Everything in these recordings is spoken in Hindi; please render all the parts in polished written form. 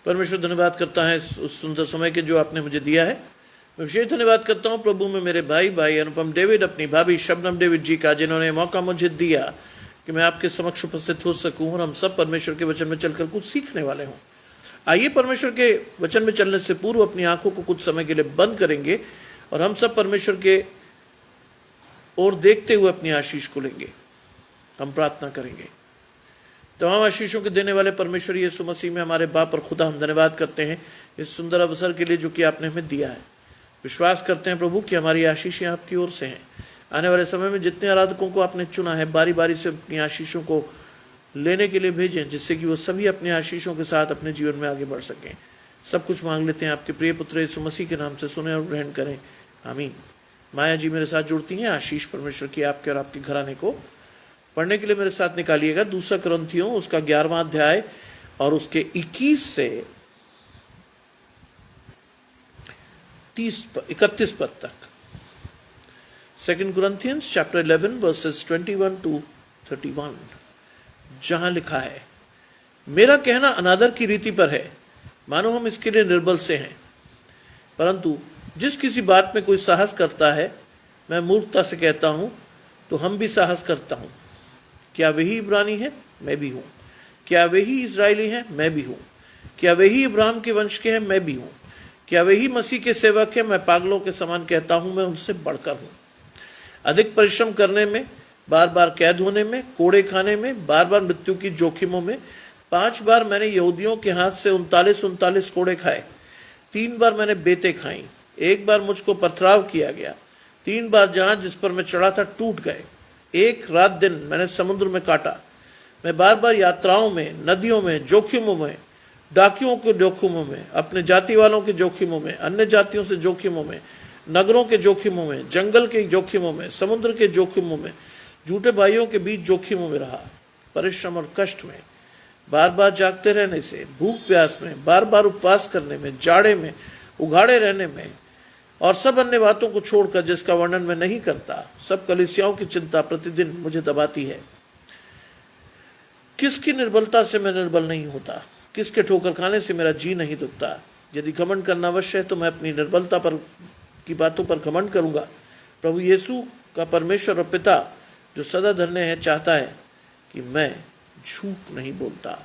परमेश्वर धन्यवाद करता है उस सुंदर समय के जो आपने मुझे दिया है। मैं विशेष धन्यवाद करता हूँ प्रभु में मेरे भाई अनुपम डेविड, अपनी भाभी शबनम डेविड जी का, जिन्होंने मौका मुझे दिया कि मैं आपके समक्ष उपस्थित हो सकूं और हम सब परमेश्वर के वचन में चलकर कुछ सीखने वाले हों। आइए परमेश्वर के वचन में चलने से पूर्व अपनी आंखों को कुछ समय के लिए बंद करेंगे और हम सब परमेश्वर के ओर देखते हुए अपनी आशीष को लेंगे। हम प्रार्थना करेंगे। तमाम आशीषों के देने वाले परमेश्वर यीशु मसीह में हमारे बाप और खुदा, हम धन्यवाद करते हैं इस सुंदर अवसर के लिए जो कि आपने हमें दिया है। विश्वास करते हैं प्रभु कि हमारी आशीषें आपकी ओर से हैं। आने वाले समय में जितने आराधकों को आपने चुना है, बारी बारी से अपनी आशीषों को लेने के लिए भेजें, जिससे कि वो सभी अपनी आशीषों के साथ अपने जीवन में आगे बढ़ सकें। सब कुछ मांग लेते हैं आपके प्रिय पुत्र यीशु मसीह के नाम से, सुने और ग्रहण करें, आमीन। माया जी मेरे साथ जुड़ती हैं। आशीष परमेश्वर की आपके और आपके घराने को पढ़ने के लिए मेरे साथ निकालिएगा। 2 कुरिन्थियों उसका 11वां अध्याय और उसके 21 से 31 पद तक। 2 Corinthians chapter 11 verses 21 to 31, जहां लिखा है, मेरा कहना अनादर की रीति पर है, मानो हम इसके लिए निर्बल से हैं। परंतु जिस किसी बात में कोई साहस करता है, मैं मूर्खता से कहता हूं, तो हम भी साहस करता हूं। क्या वही इब्रानी है? मैं भी हूं। क्या वही इजरायली है? मैं भी हूं। क्या वही इब्राहिम के वंश के हैं? मैं भी हूं। क्या वही मसीह के सेवक है? मैं पागलों के समान कहता हूं, मैं उनसे बढ़कर हूं। अधिक परिश्रम करने में, बार बार कैद होने में, कोड़े खाने में, बार बार मृत्यु की जोखिमों में। 5 बार मैंने यहूदियों के हाथ से 39 कोड़े खाए। 3 बार मैंने बेतें खाई। 1 बार मुझको पथराव किया गया। 3 बार जहाज जिस पर मैं चढ़ा था टूट गए। 1 रात दिन मैंने समुद्र में काटा। मैं बार बार यात्राओं में, नदियों में, जोखिमों में, डाकियों के जोखिमों में, अपने जाति वालों के जोखिमों में, अन्य जातियों से जोखिमों में, नगरों के जोखिमों में, जंगल के जोखिमों में, समुद्र के जोखिमों में, झूठे भाइयों के बीच जोखिमों में रहा। परिश्रम और कष्ट में, बार बार जागते रहने से, भूख प्यास में, बार बार उपवास करने में, जाड़े में, उघाड़े रहने में, और सब अन्य बातों को छोड़कर जिसका वर्णन मैं नहीं करता। सब कलीसियाओं की चिंता प्रतिदिन मुझे दबाती है। किसकी निर्बलता से मैं निर्बल नहीं होता? किसके ठोकर खाने से मेरा जी नहीं दुखता? यदि घमंड करना अवश्य है तो मैं अपनी निर्बलता पर की बातों पर घमंड करूंगा। प्रभु यीशु का परमेश्वर और पिता जो सदा धन्य है, चाहता है कि मैं झूठ नहीं बोलता।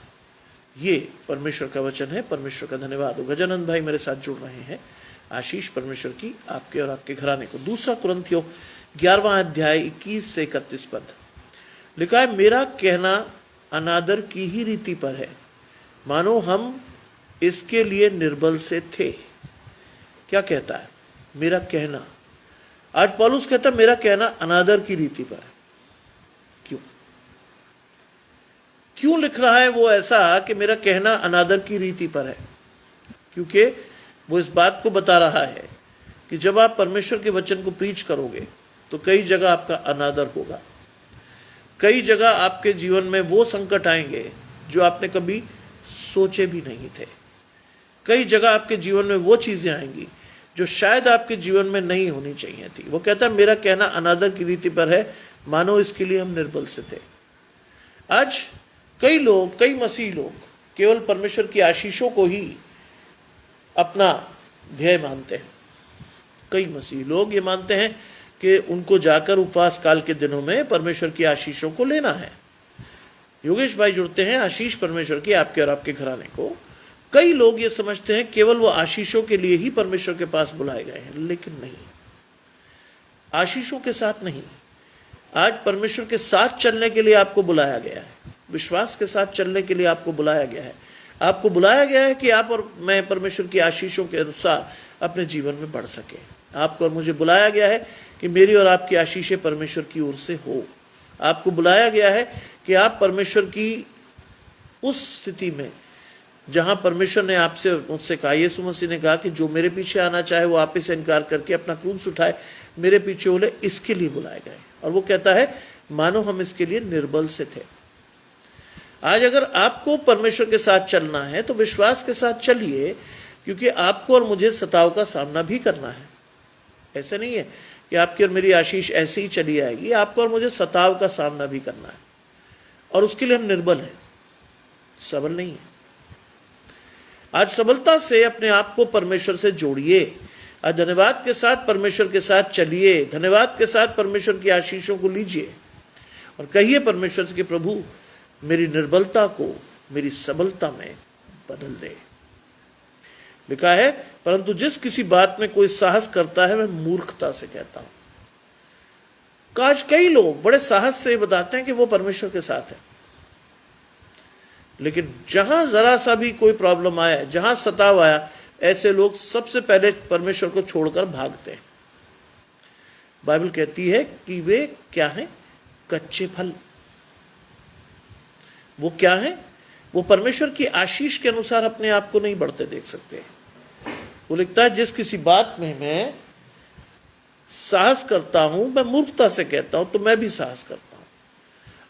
ये परमेश्वर का वचन है। परमेश्वर का धन्यवाद हो। गजानंद भाई मेरे साथ जुड़ रहे हैं। आशीष परमेश्वर की आपके और आपके घराने को। 2 कुरिन्थियों 11वां अध्याय 21 से 31 पद लिखा है, मेरा कहना अनादर की ही रीति पर है, मानो हम इसके लिए निर्बल से थे। क्या कहता है? मेरा कहना। आज पौलुस कहता है मेरा कहना अनादर की रीति पर है। क्यों लिख रहा है वो ऐसा कि मेरा कहना अनादर की रीति पर है? क्योंकि वो इस बात को बता रहा है कि जब आप परमेश्वर के वचन को प्रीच करोगे तो कई जगह आपका अनादर होगा। कई जगह आपके जीवन में वो संकट आएंगे जो आपने कभी सोचे भी नहीं थे। कई जगह आपके जीवन में वो चीजें आएंगी जो शायद आपके जीवन में नहीं होनी चाहिए थी। वो कहता है मेरा कहना अनादर की रीति पर है, मानो इसके लिए हम निर्बल से थे। आज कई लोग, कई मसीह लोग केवल परमेश्वर की आशीषों को ही अपना ध्येय मानते हैं। कई मसीह लोग ये मानते हैं कि उनको जाकर उपवास काल के दिनों में परमेश्वर की आशीषों को लेना है। योगेश भाई जुड़ते हैं। आशीष परमेश्वर की आपके और आपके घराने को। कई लोग ये समझते हैं केवल वो आशीषों के लिए ही परमेश्वर के पास बुलाए गए हैं, लेकिन नहीं, आशीषों के साथ नहीं। आज परमेश्वर के साथ चलने के लिए आपको बुलाया गया है। विश्वास के साथ चलने के लिए आपको बुलाया गया है। आपको बुलाया गया है कि आप और मैं परमेश्वर की आशीषों के अनुसार अपने जीवन में बढ़ सके। आपको और मुझे बुलाया गया है कि मेरी और आपकी आशीषें परमेश्वर की ओर से हो। आपको बुलाया गया है कि आप परमेश्वर की उस स्थिति में जहां परमेश्वर ने आपसे मुझसे कहा, यीशु मसीह ने कहा कि जो मेरे पीछे आना चाहे वो आप ही से इनकार करके अपना क्रूस उठाए, मेरे पीछे बोले, इसके लिए बुलाए गए। और वो कहता है मानो हम इसके लिए निर्बल से थे। आज अगर आपको परमेश्वर के साथ चलना है तो विश्वास के साथ चलिए, क्योंकि आपको और मुझे सताव का सामना भी करना है। ऐसा नहीं है कि आपकी और मेरी आशीष ऐसे ही चली आएगी। आपको और मुझे सताव का सामना भी करना है, और उसके लिए हम निर्बल हैं, सबल नहीं है। आज सबलता से अपने आप को परमेश्वर से जोड़िए। आज धन्यवाद के साथ परमेश्वर के साथ चलिए, धन्यवाद के साथ परमेश्वर की आशीषों को लीजिए और कहिए परमेश्वर से कि प्रभु मेरी निर्बलता को मेरी सबलता में बदल दे। लिखा है, परंतु जिस किसी बात में कोई साहस करता है मैं मूर्खता से कहता हूं। आज कई लोग बड़े साहस से बताते हैं कि वो परमेश्वर के साथ है, लेकिन जहां जरा सा भी कोई प्रॉब्लम आया, जहां सताव आया, ऐसे लोग सबसे पहले परमेश्वर को छोड़कर भागते हैं। बाइबल कहती है कि वे क्या हैं? कच्चे फल। वो क्या है? वो परमेश्वर की आशीष के अनुसार अपने आप को नहीं बढ़ते देख सकते। वो लिखता है, जिस किसी बात में मैं साहस करता हूं, मैं मूर्खता से कहता हूं, तो मैं भी साहस करता हूं।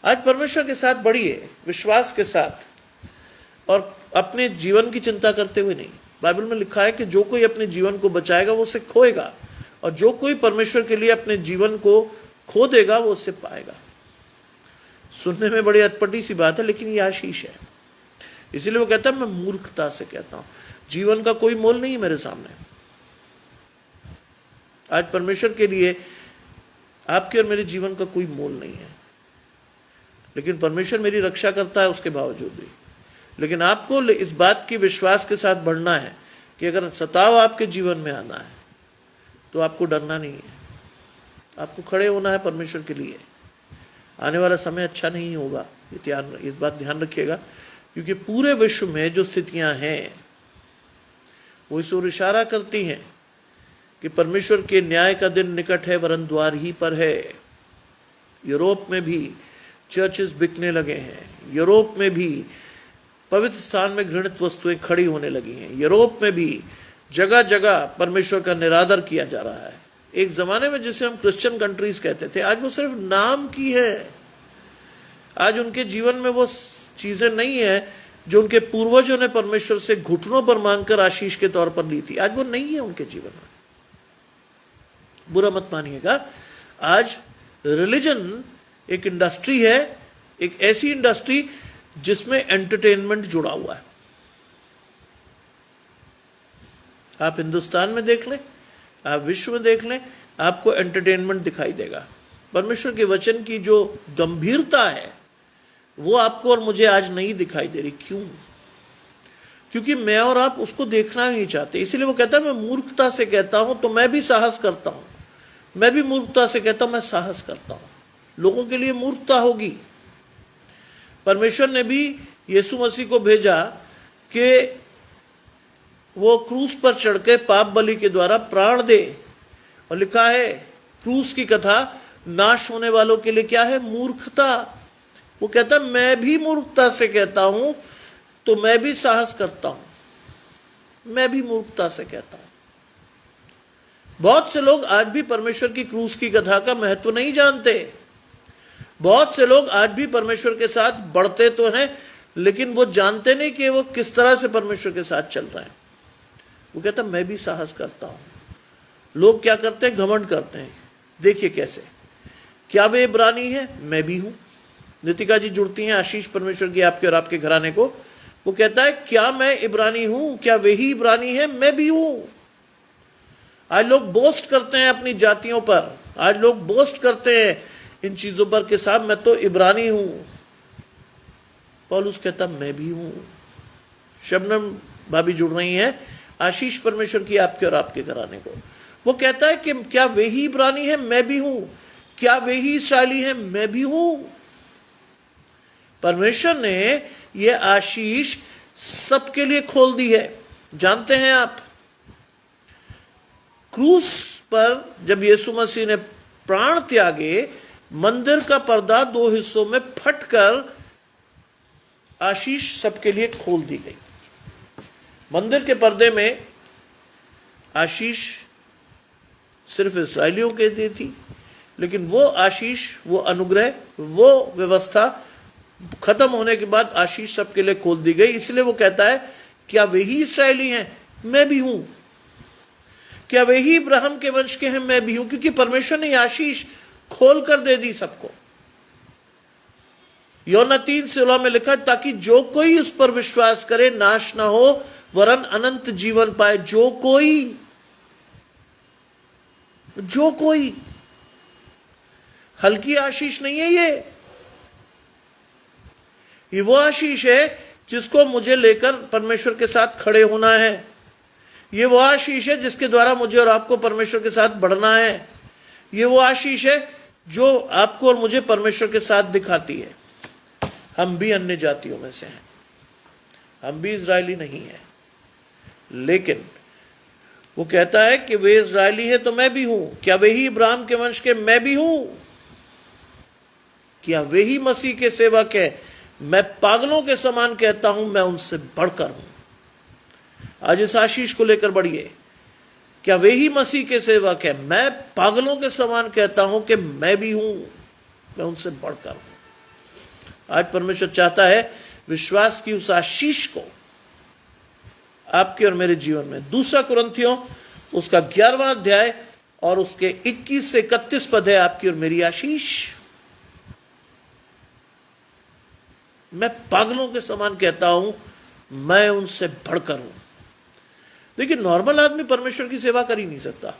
आज परमेश्वर के साथ बढ़िए, विश्वास के साथ, और अपने जीवन की चिंता करते हुए नहीं। बाइबल में लिखा है कि जो कोई अपने जीवन को बचाएगा वो उसे खोएगा, और जो कोई परमेश्वर के लिए अपने जीवन को खो देगा वो उसे पाएगा। सुनने में बड़ी अटपटी सी बात है, लेकिन ये आशीष है। इसीलिए वो कहता है मैं मूर्खता से कहता हूं, जीवन का कोई मोल नहीं है मेरे सामने। आज परमेश्वर के लिए आपके और मेरे जीवन का कोई मोल नहीं है, लेकिन परमेश्वर मेरी रक्षा करता है उसके बावजूद भी। लेकिन आपको इस बात की विश्वास के साथ बढ़ना है कि अगर सताव आपके जीवन में आना है तो आपको डरना नहीं है, आपको खड़े होना है परमेश्वर के लिए। आने वाला समय अच्छा नहीं होगा, इस बात ध्यान रखिएगा, क्योंकि पूरे विश्व में जो स्थितियां हैं वो इस ओर इशारा करती हैं कि परमेश्वर के न्याय का दिन निकट है, वरन द्वार ही पर है। यूरोप में भी चर्चेस बिकने लगे हैं, यूरोप में भी पवित्र स्थान में घृणित वस्तुएं खड़ी होने लगी हैं, यूरोप में भी जगह जगह परमेश्वर का निरादर किया जा रहा है। एक जमाने में जिसे हम क्रिश्चियन कंट्रीज कहते थे, आज वो सिर्फ नाम की है। आज उनके जीवन में वो चीजें नहीं है जो उनके पूर्वजों ने परमेश्वर से घुटनों पर मांगकर आशीष के तौर पर ली थी, आज वो नहीं है उनके जीवन में। बुरा मत मानिएगा, आज रिलीजन एक इंडस्ट्री है, एक ऐसी इंडस्ट्री जिसमें एंटरटेनमेंट जुड़ा हुआ है। आप हिंदुस्तान में देख लें, आप विश्व में देख लें, आपको एंटरटेनमेंट दिखाई देगा। परमेश्वर के वचन की जो गंभीरता है वो आपको और मुझे आज नहीं दिखाई दे रही। क्यों? क्योंकि मैं और आप उसको देखना नहीं चाहते। इसीलिए वो कहता है मैं मूर्खता से कहता हूं तो मैं भी साहस करता हूं, मैं भी मूर्खता से कहता हूं, मैं साहस करता हूं। लोगों के लिए मूर्खता होगी। परमेश्वर ने भी यीशु मसीह को भेजा कि वो क्रूस पर चढ़ के पाप बलि के द्वारा प्राण दे, और लिखा है क्रूस की कथा नाश होने वालों के लिए क्या है? मूर्खता। वो कहता है मैं भी मूर्खता से कहता हूं तो मैं भी साहस करता हूं, मैं भी मूर्खता से कहता हूं। बहुत से लोग आज भी परमेश्वर की क्रूस की कथा का महत्व नहीं जानते। बहुत से लोग आज भी परमेश्वर के साथ बढ़ते तो हैं, लेकिन वो जानते नहीं कि वो किस तरह से परमेश्वर के साथ चल रहे हैं। वो कहता मैं भी साहस करता हूं। लोग क्या करते हैं? घमंड करते हैं। देखिए कैसे, क्या वे इब्रानी है? मैं भी हूं। नितिका जी जुड़ती हैं, आशीष परमेश्वर की आपके और आपके घराने को। वो कहता है क्या मैं इब्रानी हूं? क्या वे ही इब्रानी है? मैं भी हूं। आज लोग बोस्ट करते हैं अपनी जातियों पर, आज लोग बोस्ट करते हैं इन चीजों पर कि साहब मैं तो इब्रानी हूं। पौलुस कहता मैं भी हूं। शबनम भाभी जुड़ रही हैं, आशीष परमेश्वर की आपके और आपके घराने को। वो कहता है कि क्या वे ही इब्रानी है? मैं भी हूं। क्या वे ही इस्राएली है? मैं भी हूं। परमेश्वर ने ये आशीष सबके लिए खोल दी है। जानते हैं आप, क्रूस पर जब यीशु मसीह ने प्राण त्यागे, मंदिर का पर्दा दो हिस्सों में फटकर आशीष सबके लिए खोल दी गई। मंदिर के पर्दे में आशीष सिर्फ इस्राएलियों के लिए थी, लेकिन वो आशीष, वो अनुग्रह, वो व्यवस्था खत्म होने के बाद आशीष सबके लिए खोल दी गई। इसलिए वो कहता है क्या वे ही इस्राएली हैं? मैं भी हूं। क्या वे ही इब्राहिम के वंश के हैं? मैं भी हूं। क्योंकि परमेश्वर ने आशीष खोल कर दे दी सबको। यूहन्ना 3:16 में लिखा, ताकि जो कोई उस पर विश्वास करे नाश ना हो वरन अनंत जीवन पाए। जो कोई हल्की आशीष नहीं है। ये वो आशीष है जिसको मुझे लेकर परमेश्वर के साथ खड़े होना है। ये वो आशीष है जिसके द्वारा मुझे और आपको परमेश्वर के साथ बढ़ना है। ये वो आशीष है जो आपको और मुझे परमेश्वर के साथ दिखाती है। हम भी अन्य जातियों में से हैं, हम भी इजरायली नहीं हैं, लेकिन वो कहता है कि वे इजरायली है तो मैं भी हूं। क्या वे ही इब्राहिम के वंश के मैं भी हूं? क्या वे ही मसीह के सेवक है? मैं पागलों के समान कहता हूं, मैं उनसे बढ़कर हूं। आज इस आशीष को लेकर बढ़िए। क्या वे ही मसीह के सेवक है? मैं पागलों के समान कहता हूं कि मैं भी हूं, मैं उनसे बढ़कर हूं। आज परमेश्वर चाहता है विश्वास की उस आशीष को आपके और मेरे जीवन में। दूसरा कुरिन्थियों उसका 11वां अध्याय और उसके 21 से 31 पद है आपकी और मेरी आशीष। मैं पागलों के समान कहता हूं, मैं उनसे बढ़कर हूं। देखिए, नॉर्मल आदमी परमेश्वर की सेवा कर ही नहीं सकता।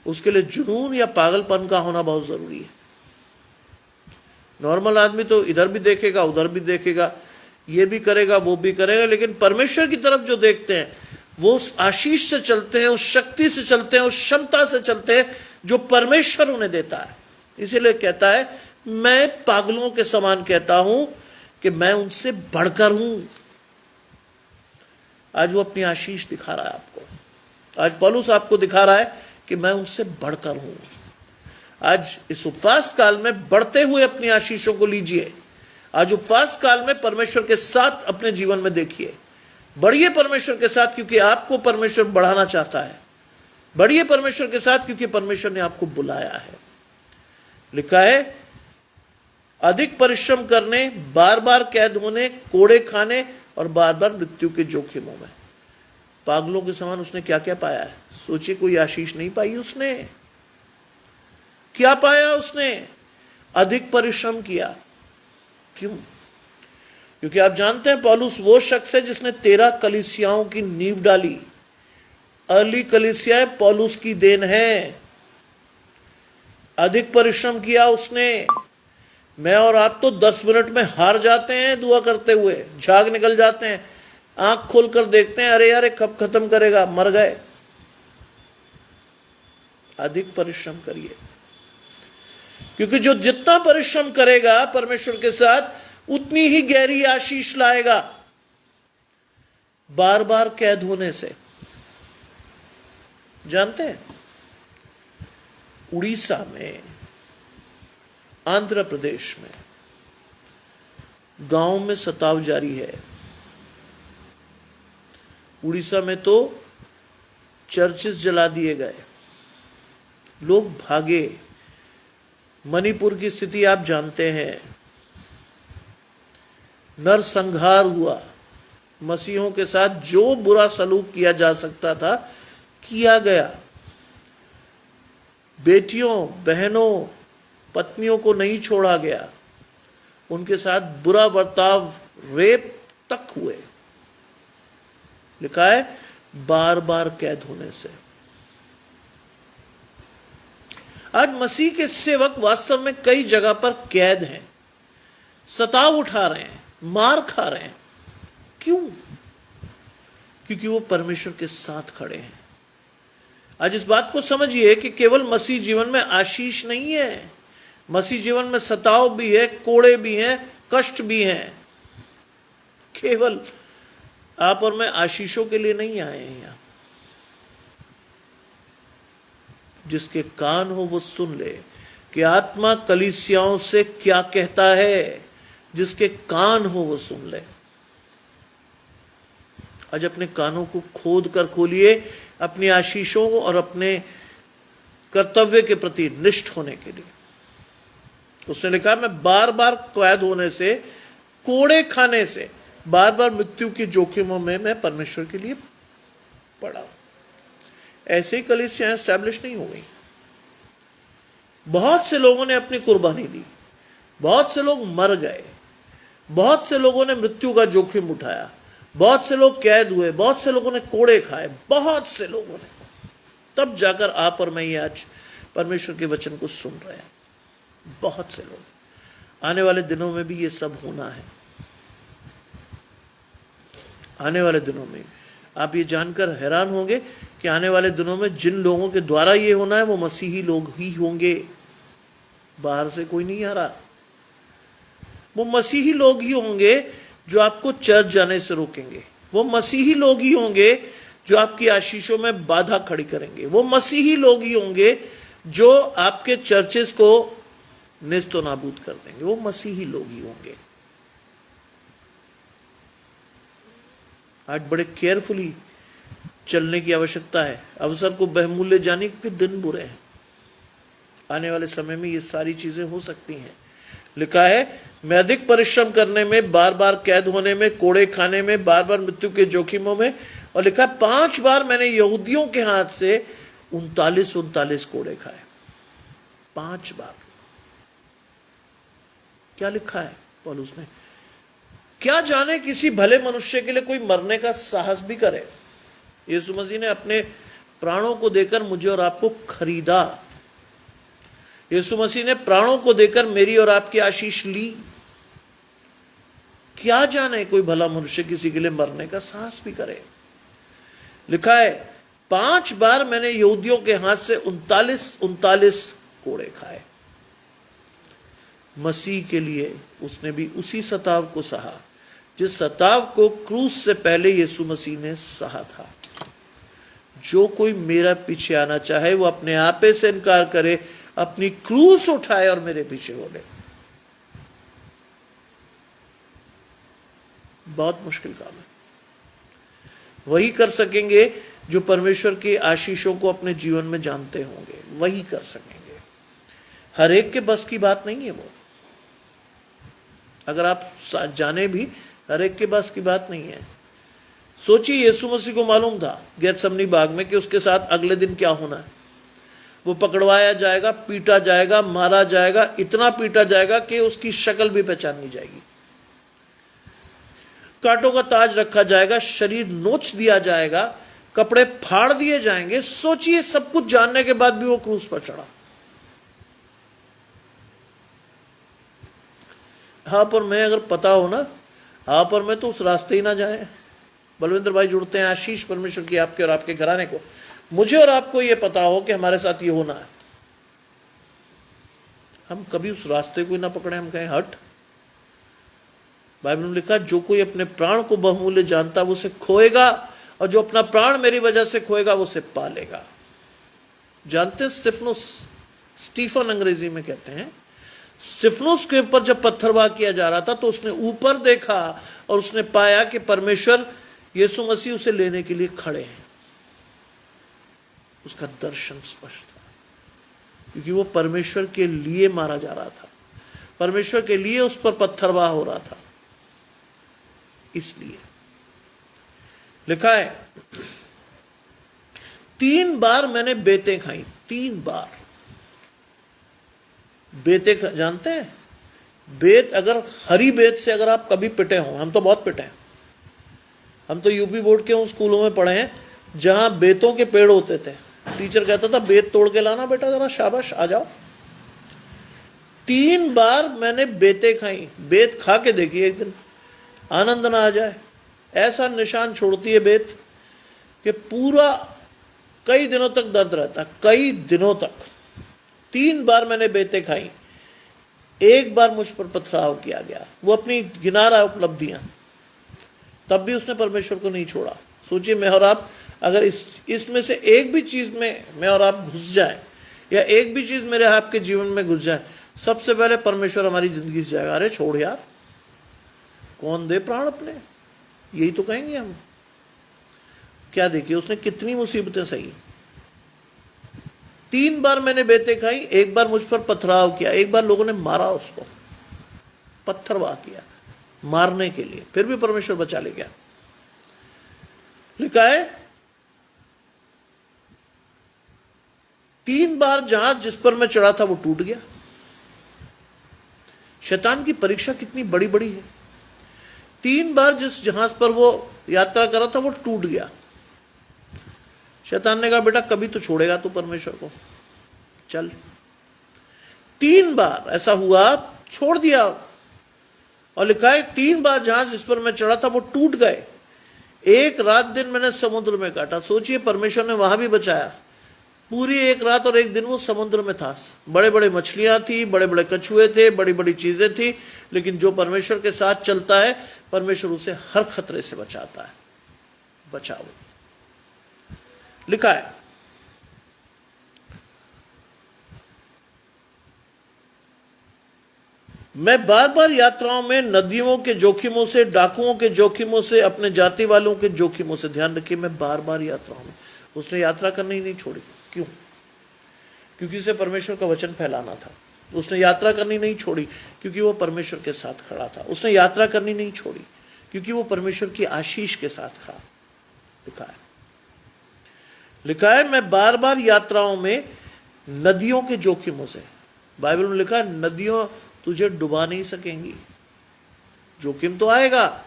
उसके लिए जुनून या पागलपन का होना बहुत जरूरी है। नॉर्मल आदमी तो इधर भी देखेगा, उधर भी देखेगा, ये भी करेगा, वो भी करेगा, लेकिन परमेश्वर की तरफ जो देखते हैं वो उस आशीष से चलते हैं, उस शक्ति से चलते हैं, उस क्षमता से चलते हैं जो परमेश्वर उन्हें देता है। इसीलिए कहता है, मैं पागलों के समान कहता हूं कि मैं उनसे बढ़कर हूं। आज वो अपनी आशीष दिखा रहा है आपको। आज पौलुस आपको दिखा रहा है कि मैं उनसे बढ़कर हूं। आज इस उपवास काल में बढ़ते हुए अपनी आशीषों को लीजिए। आज उपवास काल में परमेश्वर के साथ अपने जीवन में देखिए। बढ़िए परमेश्वर के साथ, क्योंकि आपको परमेश्वर बढ़ाना चाहता है। बढ़िए परमेश्वर के साथ, क्योंकि परमेश्वर ने आपको बुलाया है। लिखा है, अधिक परिश्रम करने, बार बार कैद होने, कोड़े खाने और बार बार मृत्यु के जोखिमों में। पागलों के समान उसने क्या क्या पाया है? सोचिए, कोई आशीष नहीं पाई उसने। क्या पाया उसने? अधिक परिश्रम किया। क्यों? क्योंकि आप जानते हैं पौलुस वो शख्स है जिसने 13 कलीसियाओं की नींव डाली। अर्ली कलीसिया पौलुस की देन है। अधिक परिश्रम किया उसने। मैं और आप तो 10 मिनट में हार जाते हैं दुआ करते हुए, झाग निकल जाते हैं, आंख खोलकर देखते हैं, अरे यार कब खत्म करेगा, मर गए। अधिक परिश्रम करिए, क्योंकि जो जितना परिश्रम करेगा परमेश्वर के साथ उतनी ही गहरी आशीष लाएगा। बार बार कैद होने से, जानते हैं उड़ीसा में, आंध्र प्रदेश में गांव में सताव जारी है। उड़ीसा में तो चर्चेस जला दिए गए, लोग भागे। मणिपुर की स्थिति आप जानते हैं, नरसंहार हुआ। मसीहों के साथ जो बुरा सलूक किया जा सकता था किया गया। बेटियों, बहनों, पत्नियों को नहीं छोड़ा गया, उनके साथ बुरा बर्ताव, रेप तक हुए। लिखा है, बार बार कैद होने से। आज मसीह के सेवक वास्तव में कई जगह पर कैद हैं, सताव उठा रहे हैं, मार खा रहे हैं। क्यों? क्योंकि वो परमेश्वर के साथ खड़े हैं। आज इस बात को समझिए कि केवल मसीह जीवन में आशीष नहीं है, मसीह जीवन में सताव भी है, कोड़े भी हैं, कष्ट भी हैं। केवल आप और मैं आशीषों के लिए नहीं आए हैं यहां। जिसके कान हो वो सुन ले कि आत्मा कलीसियाओं से क्या कहता है। जिसके कान हो वो सुन ले। आज अपने कानों को खोद कर खोलिए, अपनी आशीषों और अपने कर्तव्य के प्रति निष्ठ होने के लिए। उसने लिखा, मैं बार बार कैद होने से, कोड़े खाने से, बार बार मृत्यु के जोखिमों में मैं परमेश्वर के लिए पड़ा। ऐसे ही कलीसियां एस्टैब्लिश नहीं हो गई। बहुत से लोगों ने अपनी कुर्बानी दी, बहुत से लोग मर गए, बहुत से लोगों ने मृत्यु का जोखिम उठाया, बहुत से लोग कैद हुए, बहुत से लोगों ने कोड़े खाए, बहुत से लोगों ने, तब जाकर आप और मैं ये आज परमेश्वर के वचन को सुन रहे हैं। बहुत से लोग। आने वाले दिनों में भी ये सब होना है। आने वाले दिनों में आप ये जानकर हैरान होंगे कि आने वाले दिनों में जिन लोगों के द्वारा ये होना है वो मसीही लोग ही होंगे, बाहर से कोई नहीं आ रहा। वो मसीही लोग ही होंगे जो आपको चर्च जाने से रोकेंगे। वो मसीही लोग ही होंगे जो आपकी आशीषों में बाधा खड़ी करेंगे। वो मसीही लोग ही होंगे जो आपके चर्चेस को नेस्तो नाबूद कर देंगे। वो मसीही लोग ही होंगे। आज बड़े केयरफुली चलने की आवश्यकता है। अवसर को बहुमूल्य जाने, क्योंकि दिन बुरे हैं। आने वाले समय में ये सारी चीजें हो सकती हैं। लिखा है, मैं अधिक परिश्रम करने में, बार बार कैद होने में, कोड़े खाने में, बार बार मृत्यु के जोखिमों में, और लिखा है 5 बार मैंने यहूदियों के हाथ से 39 कोड़े खाए। 5 बार। क्या लिखा है पौलुस ने? क्या जाने किसी भले मनुष्य के लिए कोई मरने का साहस भी करे। यीशु मसीह ने अपने प्राणों को देकर मुझे और आपको खरीदा। यीशु मसीह ने प्राणों को देकर मेरी और आपकी आशीष ली। क्या जाने कोई भला मनुष्य किसी के लिए मरने का साहस भी करे। लिखा है 5 बार मैंने यहूदियों के हाथ से 39 कोड़े खाए। मसीह के लिए उसने भी उसी सताव को सहा जिस सताव को क्रूस से पहले यीशु मसीह ने सहा था। जो कोई मेरा पीछे आना चाहे वो अपने आपे से इनकार करे, अपनी क्रूस उठाए और मेरे पीछे हो ले। बहुत मुश्किल काम है। वही कर सकेंगे जो परमेश्वर की आशीषों को अपने जीवन में जानते होंगे, वही कर सकेंगे। हर एक के बस की बात नहीं है वो। अगर आप जाने भी, हर एक के बस की बात नहीं है। सोचिए, यीशु मसीह को मालूम था गेतसमनी बाग में कि उसके साथ अगले दिन क्या होना है। वो पकड़वाया जाएगा, पीटा जाएगा, मारा जाएगा, इतना पीटा जाएगा कि उसकी शक्ल भी पहचान नहीं जाएगी। कांटों का ताज रखा जाएगा, शरीर नोच दिया जाएगा, कपड़े फाड़ दिए जाएंगे। सोचिए, सब कुछ जानने के बाद भी वो क्रूस पर चढ़ा। आप और मैं अगर पता हो ना, आप और मैं तो उस रास्ते ही ना जाए। बलविंदर भाई जुड़ते हैं, आशीष परमेश्वर की आपके और आपके घराने को। मुझे और आपको ये पता हो कि हमारे साथ ये होना है, हम कभी उस रास्ते को ना पकड़े, हम कहें हट। बाइबल में लिखा, जो कोई अपने प्राण को बहुमूल्य जानता वो उसे खोएगा, और जो अपना प्राण मेरी वजह से खोएगा वो उसे पालेगा। जानते हैं स्टीफन अंग्रेजी में कहते हैं, स्तिफनुस के ऊपर जब पत्थरवाह किया जा रहा था तो उसने ऊपर देखा और उसने पाया कि परमेश्वर यीशु मसीह उसे लेने के लिए खड़े हैं। उसका दर्शन स्पष्ट था, क्योंकि वो परमेश्वर के लिए मारा जा रहा था, परमेश्वर के लिए उस पर पत्थरवाह हो रहा था। इसलिए लिखा है 3 बार मैंने बेतें खाई। 3 बार बेतें जानते हैं? बेत, अगर हरी बेत से अगर आप कभी पिटे हो, हम तो बहुत पिटे हैं। हम तो यूपी बोर्ड के उन स्कूलों में पढ़े हैं जहां बेतों के पेड़ होते थे। टीचर कहता था बेत तोड़ के लाना बेटा, जरा शाबाश आ जाओ। 3 बार मैंने बेतें खाई। बेत खा के देखिए एक दिन, आनंद ना आ जाए। ऐसा निशान छोड़ती है बेत कि पूरा कई दिनों तक दर्द रहता, कई दिनों तक। 3 बार मैंने बेतें खाई। 1 बार मुझ पर पथराव किया गया। वो अपनी गिना रहा उपलब्धियां, तब भी उसने परमेश्वर को नहीं छोड़ा। सोचिए, मैं और आप अगर इसमें से एक भी चीज में मैं और आप घुस जाए, या एक भी चीज मेरे आपके जीवन में घुस जाए, सबसे पहले परमेश्वर हमारी जिंदगी से जाएगा। अरे छोड़ यार, कौन दे प्राण अपने, यही तो कहेंगे हम। क्या देखिए उसने कितनी मुसीबतें सही। 3 बार मैंने बेतें खाई, 1 बार मुझ पर पथराव किया, 1 बार लोगों ने मारा, उसको पत्थरवाह किया मारने के लिए, फिर भी परमेश्वर बचा ले गया। लिखा है 3 बार जहाज जिस पर मैं चढ़ा था वो टूट गया। शैतान की परीक्षा कितनी बड़ी बड़ी है। 3 बार जिस जहाज पर वो यात्रा कर रहा था वो टूट गया। शैतान ने कहा बेटा कभी तो छोड़ेगा तू परमेश्वर को, चल। 3 बार ऐसा हुआ, छोड़ दिया। और लिखा है 3 बार जहाज जिस पर मैं चढ़ा था वो टूट गए। 1 रात दिन मैंने समुद्र में काटा। सोचिए परमेश्वर ने वहां भी बचाया। पूरी 1 रात और 1 दिन वो समुद्र में था। बड़े बड़े मछलियां थी, बड़े बड़े कछुए थे, बड़ी बड़ी चीजें थी, लेकिन जो परमेश्वर के साथ चलता है परमेश्वर उसे हर खतरे से बचाता है। बचाओ। लिखा है मैं बार बार यात्राओं में नदियों के जोखिमों से, डाकुओं के जोखिमों से, अपने जाति वालों के जोखिमों से, ध्यान रखिए मैं बार बार यात्राओं में, उसने यात्रा करनी ही नहीं छोड़ी। क्यों? क्योंकि उसे परमेश्वर का वचन फैलाना था। उसने यात्रा करनी नहीं छोड़ी क्योंकि वो परमेश्वर के साथ खड़ा था। उसने यात्रा करनी नहीं छोड़ी क्योंकि वो परमेश्वर की आशीष के साथ खड़ा। लिखा है मैं बार बार यात्राओं में नदियों के जोखिमों से, बाइबल में लिखा है नदियों तुझे डुबा नहीं सकेंगी। जोखिम तो आएगा,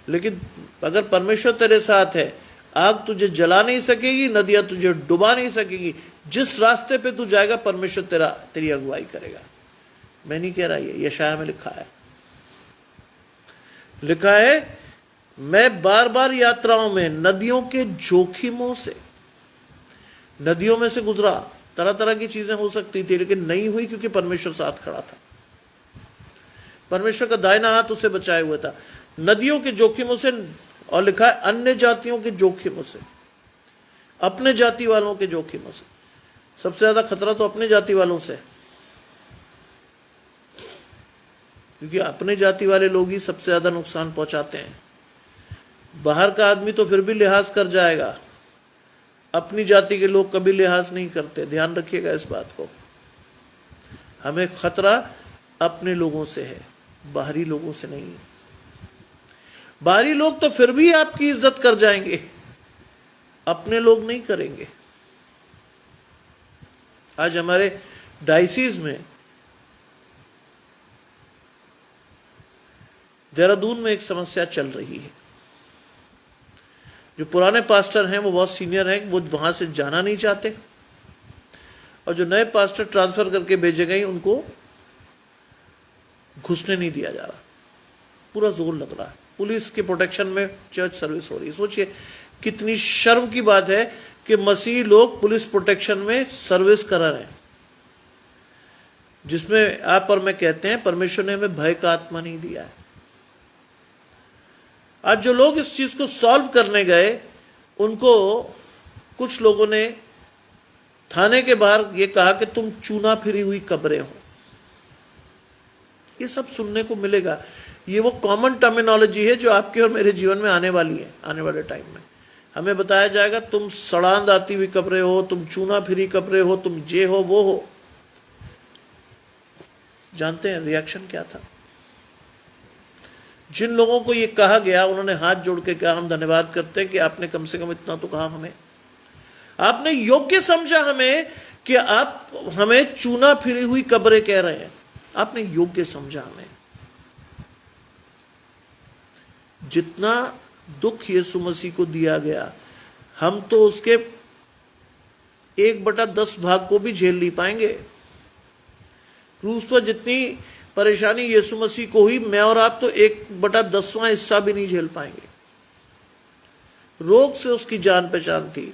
लेकिन अगर परमेश्वर तेरे साथ है, आग तुझे जला नहीं सकेगी, नदियां तुझे डुबा नहीं सकेगी। जिस रास्ते पे तू जाएगा परमेश्वर तेरी अगुवाई करेगा। मैं नहीं कह रहा, ये यशाया में लिखा है। लिखा है मैं बार बार यात्राओं में नदियों के जोखिमों से, नदियों में से गुजरा। तरह तरह की चीजें हो सकती थी, लेकिन नहीं हुई क्योंकि परमेश्वर साथ खड़ा था। परमेश्वर का दाहिना हाथ उसे बचाए हुआ था। नदियों के जोखिमों से, और लिखा है अन्य जातियों के जोखिमों से, अपने जाति वालों के जोखिमों से। सबसे ज्यादा खतरा तो अपने जाति वालों से, क्योंकि अपने जाति वाले लोग ही सबसे ज्यादा नुकसान पहुंचाते हैं। बाहर का आदमी तो फिर भी लिहाज कर जाएगा, अपनी जाति के लोग कभी लिहाज नहीं करते। ध्यान रखिएगा इस बात को। हमें खतरा अपने लोगों से है, बाहरी लोगों से नहीं है। बाहरी लोग तो फिर भी आपकी इज्जत कर जाएंगे, अपने लोग नहीं करेंगे। आज हमारे डायसिस में, देहरादून में एक समस्या चल रही है। जो पुराने पास्टर हैं वो बहुत सीनियर हैं, वो वहां से जाना नहीं चाहते, और जो नए पास्टर ट्रांसफर करके भेजे गए उनको घुसने नहीं दिया जा रहा। पूरा जोर लग रहा है। पुलिस के प्रोटेक्शन में चर्च सर्विस हो रही है। सोचिए कितनी शर्म की बात है कि मसीही लोग पुलिस प्रोटेक्शन में सर्विस करा रहे हैं, जिसमें आप और मैं कहते हैं परमेश्वर ने हमें भय का आत्मा नहीं दिया है। आज जो लोग इस चीज को सॉल्व करने गए, उनको कुछ लोगों ने थाने के बाहर ये कहा कि तुम चूना फिरी हुई कब्रें हो। ये सब सुनने को मिलेगा। ये वो कॉमन टर्मिनोलॉजी है जो आपके और मेरे जीवन में आने वाली है। आने वाले टाइम में हमें बताया जाएगा तुम सड़ांद आती हुई कब्रें हो, तुम चूना फिरी कब्रें हो, तुम ये हो वो हो। जानते हैं रिएक्शन क्या था? जिन लोगों को ये कहा गया उन्होंने हाथ जोड़ के कहा हम धन्यवाद करते हैं कि आपने कम से कम इतना तो कहा हमें। आपने योग्य समझा हमें कि आप हमें चूना फिरी हुई कब्रें कह रहे हैं। आपने योग्य समझा हमें। जितना दुख यीशु मसीह को दिया गया, हम तो उसके 1/10 भाग को भी झेल नहीं पाएंगे। क्रूस पर जितनी परेशानी यीशु मसीह को हुई, मैं और आप तो 1/10वां हिस्सा भी नहीं झेल पाएंगे। रोग से उसकी जान पहचान थी,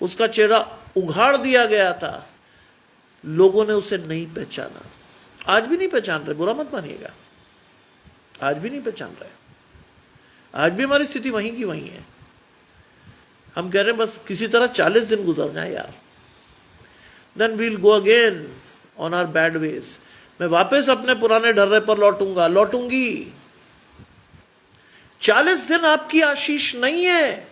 उसका चेहरा उघाड़ दिया गया था, लोगों ने उसे नहीं पहचाना। आज भी नहीं पहचान रहे, बुरा मत मानिएगा, आज भी नहीं पहचान रहे। आज भी हमारी स्थिति वहीं की वहीं है। हम कह रहे हैं बस किसी तरह 40 दिन गुजर जाए यार, then we'll go again on our bad ways. मैं वापस अपने पुराने ढर्रे पर लौटूंगी। 40 दिन आपकी आशीष नहीं है।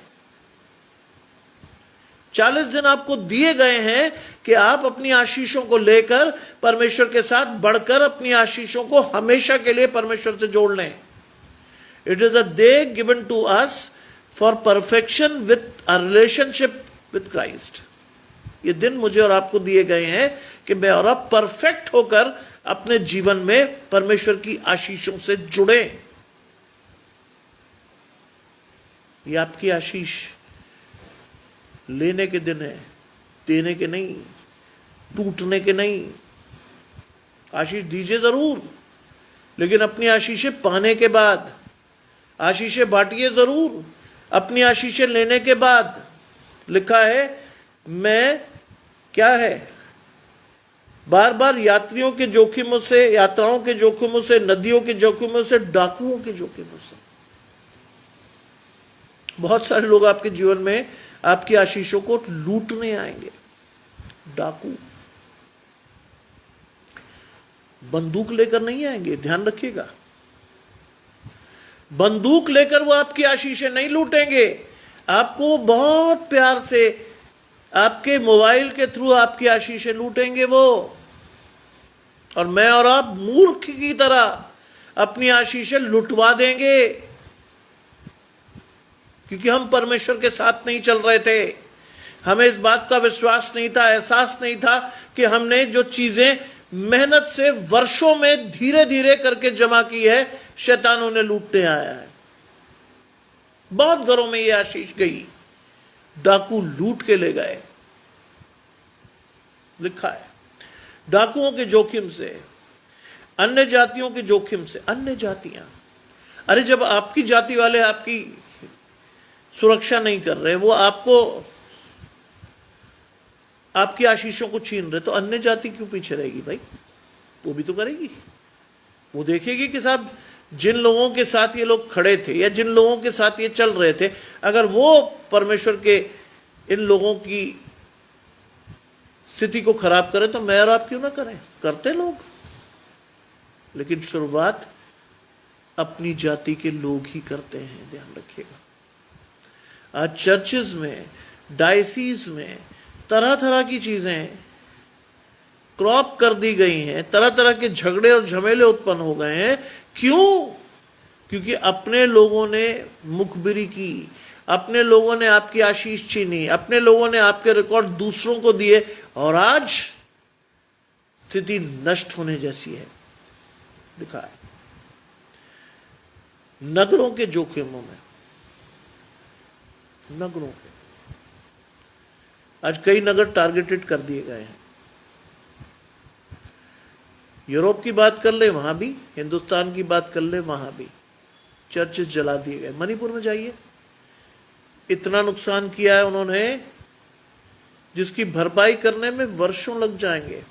40 दिन आपको दिए गए हैं कि आप अपनी आशीषों को लेकर परमेश्वर के साथ बढ़कर अपनी आशीषों को हमेशा के लिए परमेश्वर से जोड़ लें। It is a day given to us for perfection with a relationship with Christ. ये दिन मुझे और आपको दिए गए हैं कि मैं और आप परफेक्ट होकर अपने जीवन में परमेश्वर की आशीषों से जुड़े। ये आपकी आशीष लेने के दिन है, देने के नहीं, टूटने के नहीं। आशीष दीजिए जरूर, लेकिन अपनी आशीषें पाने के बाद। आशीषें बांटिए जरूर, अपनी आशीषें लेने के बाद। लिखा है, मैं क्या है, बार बार यात्रियों के जोखिमों से, यात्राओं के जोखिमों से, नदियों के जोखिमों से, डाकुओं के जोखिमों से। बहुत सारे लोग आपके जीवन में आपकी आशीषों को लूटने आएंगे। डाकू बंदूक लेकर नहीं आएंगे, ध्यान रखिएगा। बंदूक लेकर वो आपकी आशीषें नहीं लूटेंगे। आपको बहुत प्यार से आपके मोबाइल के थ्रू आपकी आशीषें लूटेंगे वो। और मैं और आप मूर्ख की तरह अपनी आशीषें लुटवा देंगे, क्योंकि हम परमेश्वर के साथ नहीं चल रहे थे। हमें इस बात का विश्वास नहीं था, एहसास नहीं था कि हमने जो चीजें मेहनत से वर्षों में धीरे धीरे करके जमा की है, शैतान उन्हें लूटने आया है। बहुत घरों में यह आशीष गई, डाकू लूट के ले गए। लिखा है, डाकुओं के जोखिम से, अन्य जातियों के जोखिम से। अन्य जातियां, अरे जब आपकी जाति वाले आपकी सुरक्षा नहीं कर रहे, वो आपको, आपकी आशीषों को छीन रहे, तो अन्य जाति क्यों पीछे रहेगी भाई? वो भी तो करेगी। वो देखेगी कि साहब जिन लोगों के साथ ये लोग खड़े थे या जिन लोगों के साथ ये चल रहे थे, अगर वो परमेश्वर के इन लोगों की स्थिति को खराब करें तो मैं और आप क्यों ना करें? करते लोग। लेकिन शुरुआत अपनी जाति के लोग ही करते हैं, ध्यान रखिएगा। आज चर्चेस में, डायसीज में तरह तरह की चीजें क्रॉप कर दी गई हैं, तरह तरह के झगड़े और झमेले उत्पन्न हो गए हैं। क्यों? क्योंकि अपने लोगों ने मुखबिरी की, अपने लोगों ने आपकी आशीष छीनी, अपने लोगों ने आपके रिकॉर्ड दूसरों को दिए, और आज स्थिति नष्ट होने जैसी है। लिखा है, नगरों के जोखिमों में, नगरों के, आज कई नगर टारगेटेड कर दिए गए हैं। यूरोप की बात कर ले, वहां भी, हिंदुस्तान की बात कर ले, वहां भी चर्चेस जला दिए गए। मणिपुर में जाइए, इतना नुकसान किया है उन्होंने जिसकी भरपाई करने में वर्षों लग जाएंगे।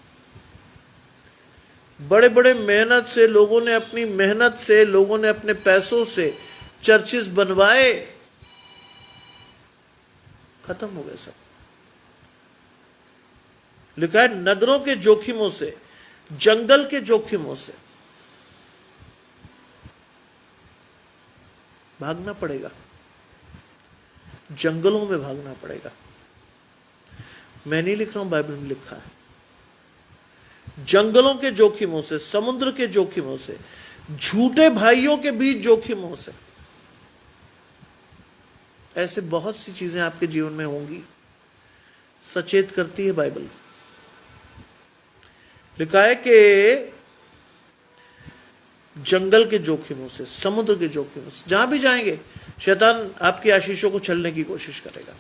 बड़े बड़े मेहनत से लोगों ने, अपनी मेहनत से लोगों ने, अपने पैसों से चर्चेस बनवाए, खत्म हो गए सब। लिखा है, नगरों के जोखिमों से, जंगल के जोखिमों से भागना पड़ेगा। जंगलों में भागना पड़ेगा। मैं नहीं लिख रहा हूं, बाइबल में लिखा है। जंगलों के जोखिमों से, समुद्र के जोखिमों से, झूठे भाइयों के बीच जोखिमों से, ऐसे बहुत सी चीजें आपके जीवन में होंगी। सचेत करती है बाइबल। लिखा है कि जंगल के जोखिमों से, समुद्र के जोखिमों से, जहां भी जाएंगे शैतान आपकी आशीषों को छलने की कोशिश करेगा।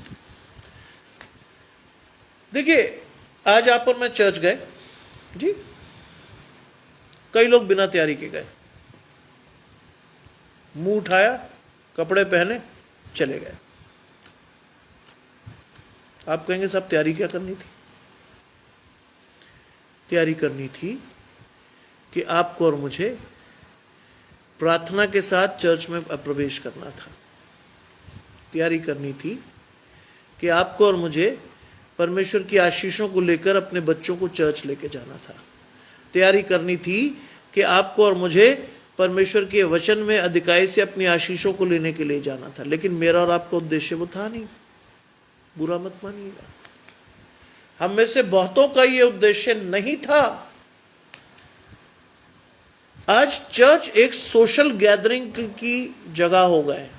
देखिए, आज आप और मैं चर्च गए जी, कई लोग बिना तैयारी के गए, मुंह उठाया, कपड़े पहने, चले गए। आप कहेंगे साहब तैयारी क्या करनी थी? तैयारी करनी थी कि आपको और मुझे प्रार्थना के साथ चर्च में प्रवेश करना था। तैयारी करनी थी कि आपको और मुझे परमेश्वर की आशीषों को लेकर अपने बच्चों को चर्च लेके जाना था। तैयारी करनी थी कि आपको और मुझे परमेश्वर के वचन में अधिकाई से अपनी आशीषों को लेने के लिए जाना था। लेकिन मेरा और आपका उद्देश्य वो था नहीं। बुरा मत मानिएगा, हम में से बहुतों का ये उद्देश्य नहीं था। आज चर्च एक सोशल गैदरिंग की जगह हो गए।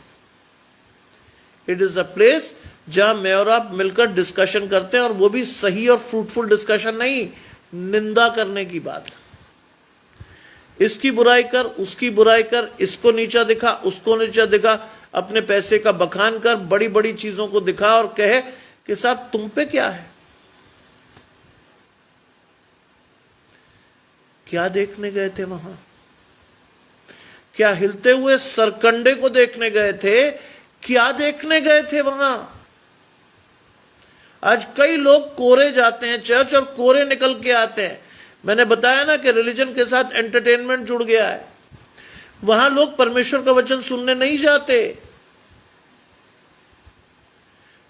इट इज अ प्लेस जहां मैं और आप मिलकर डिस्कशन करते हैं, और वो भी सही और फ्रूटफुल डिस्कशन नहीं, निंदा करने की बात। इसकी बुराई कर, उसकी बुराई कर, इसको नीचा दिखा, उसको नीचा दिखा, अपने पैसे का बखान कर, बड़ी बड़ी चीजों को दिखा और कहे कि साहब तुम पे क्या है। क्या देखने गए थे वहां? क्या हिलते हुए सरकंडे को देखने गए थे? क्या देखने गए थे वहां? आज कई लोग कोरे जाते हैं चर्च और कोरे निकल के आते हैं। मैंने बताया ना कि रिलीजन के साथ एंटरटेनमेंट जुड़ गया है। वहां लोग परमेश्वर का वचन सुनने नहीं जाते।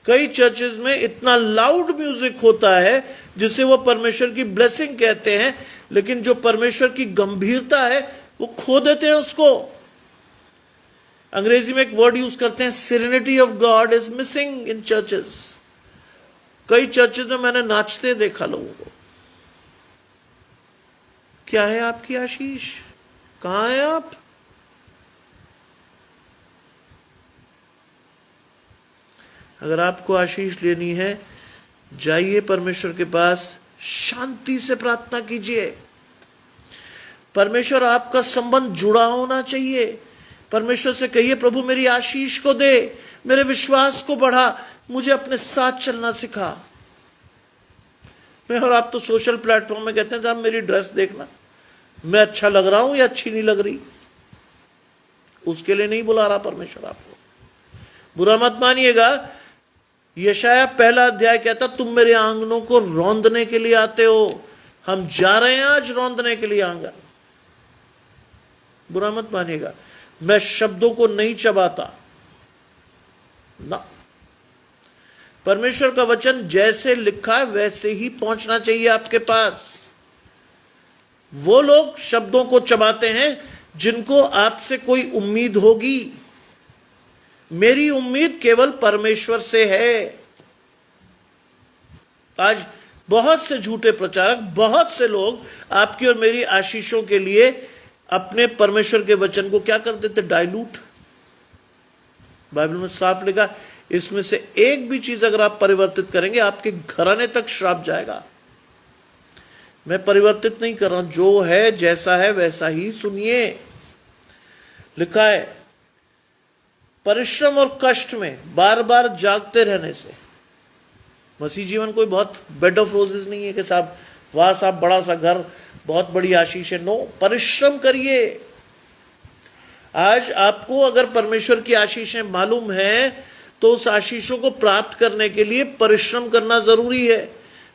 कई चर्चेज में इतना लाउड म्यूजिक होता है जिसे वो परमेश्वर की ब्लेसिंग कहते हैं, लेकिन जो परमेश्वर की गंभीरता है वो खो देते हैं उसको। अंग्रेजी में एक वर्ड यूज करते हैं, serenity of God is missing in churches. कई चर्चेज में मैंने नाचते देखा लोगों को। क्या है आपकी आशीष? कहां हैं आप? अगर आपको आशीष लेनी है, जाइए परमेश्वर के पास, शांति से प्रार्थना कीजिए। परमेश्वर आपका संबंध जुड़ा होना चाहिए। परमेश्वर से कहिए, प्रभु मेरी आशीष को दे, मेरे विश्वास को बढ़ा, मुझे अपने साथ चलना सिखा। मैं और आप तो सोशल प्लेटफॉर्म में कहते हैं साहब मेरी ड्रेस देखना, मैं अच्छा लग रहा हूं या अच्छी नहीं लग रही। उसके लिए नहीं बुला रहा परमेश्वर आपको। बुरा मत मानिएगा। यशाया 1 अध्याय कहता, तुम मेरे आंगनों को रौंदने के लिए आते हो। हम जा रहे हैं आज रौंदने के लिए आंगन। बुरा मत मानिएगा। मैं शब्दों को नहीं चबाता ना। परमेश्वर का वचन जैसे लिखा है वैसे ही पहुंचना चाहिए आपके पास। वो लोग शब्दों को चबाते हैं जिनको आपसे कोई उम्मीद होगी। मेरी उम्मीद केवल परमेश्वर से है। आज बहुत से झूठे प्रचारक, बहुत से लोग आपकी और मेरी आशीषों के लिए अपने परमेश्वर के वचन को क्या कर देते? डाइल्यूट। बाइबल में साफ लिखा, इसमें से एक भी चीज अगर आप परिवर्तित करेंगे आपके घराने तक श्राप जाएगा। मैं परिवर्तित नहीं कर रहा हूं, जो है जैसा है वैसा ही सुनिए। लिखा है, परिश्रम और कष्ट में बार बार जागते रहने से। मसीह जीवन कोई बहुत बेड ऑफ रोजेस नहीं है कि साहब वाह साहब बड़ा सा घर, बहुत बड़ी आशीष है। नो, परिश्रम करिए। आज आपको अगर परमेश्वर की आशीषें मालूम है तो उस आशीषों को प्राप्त करने के लिए परिश्रम करना जरूरी है।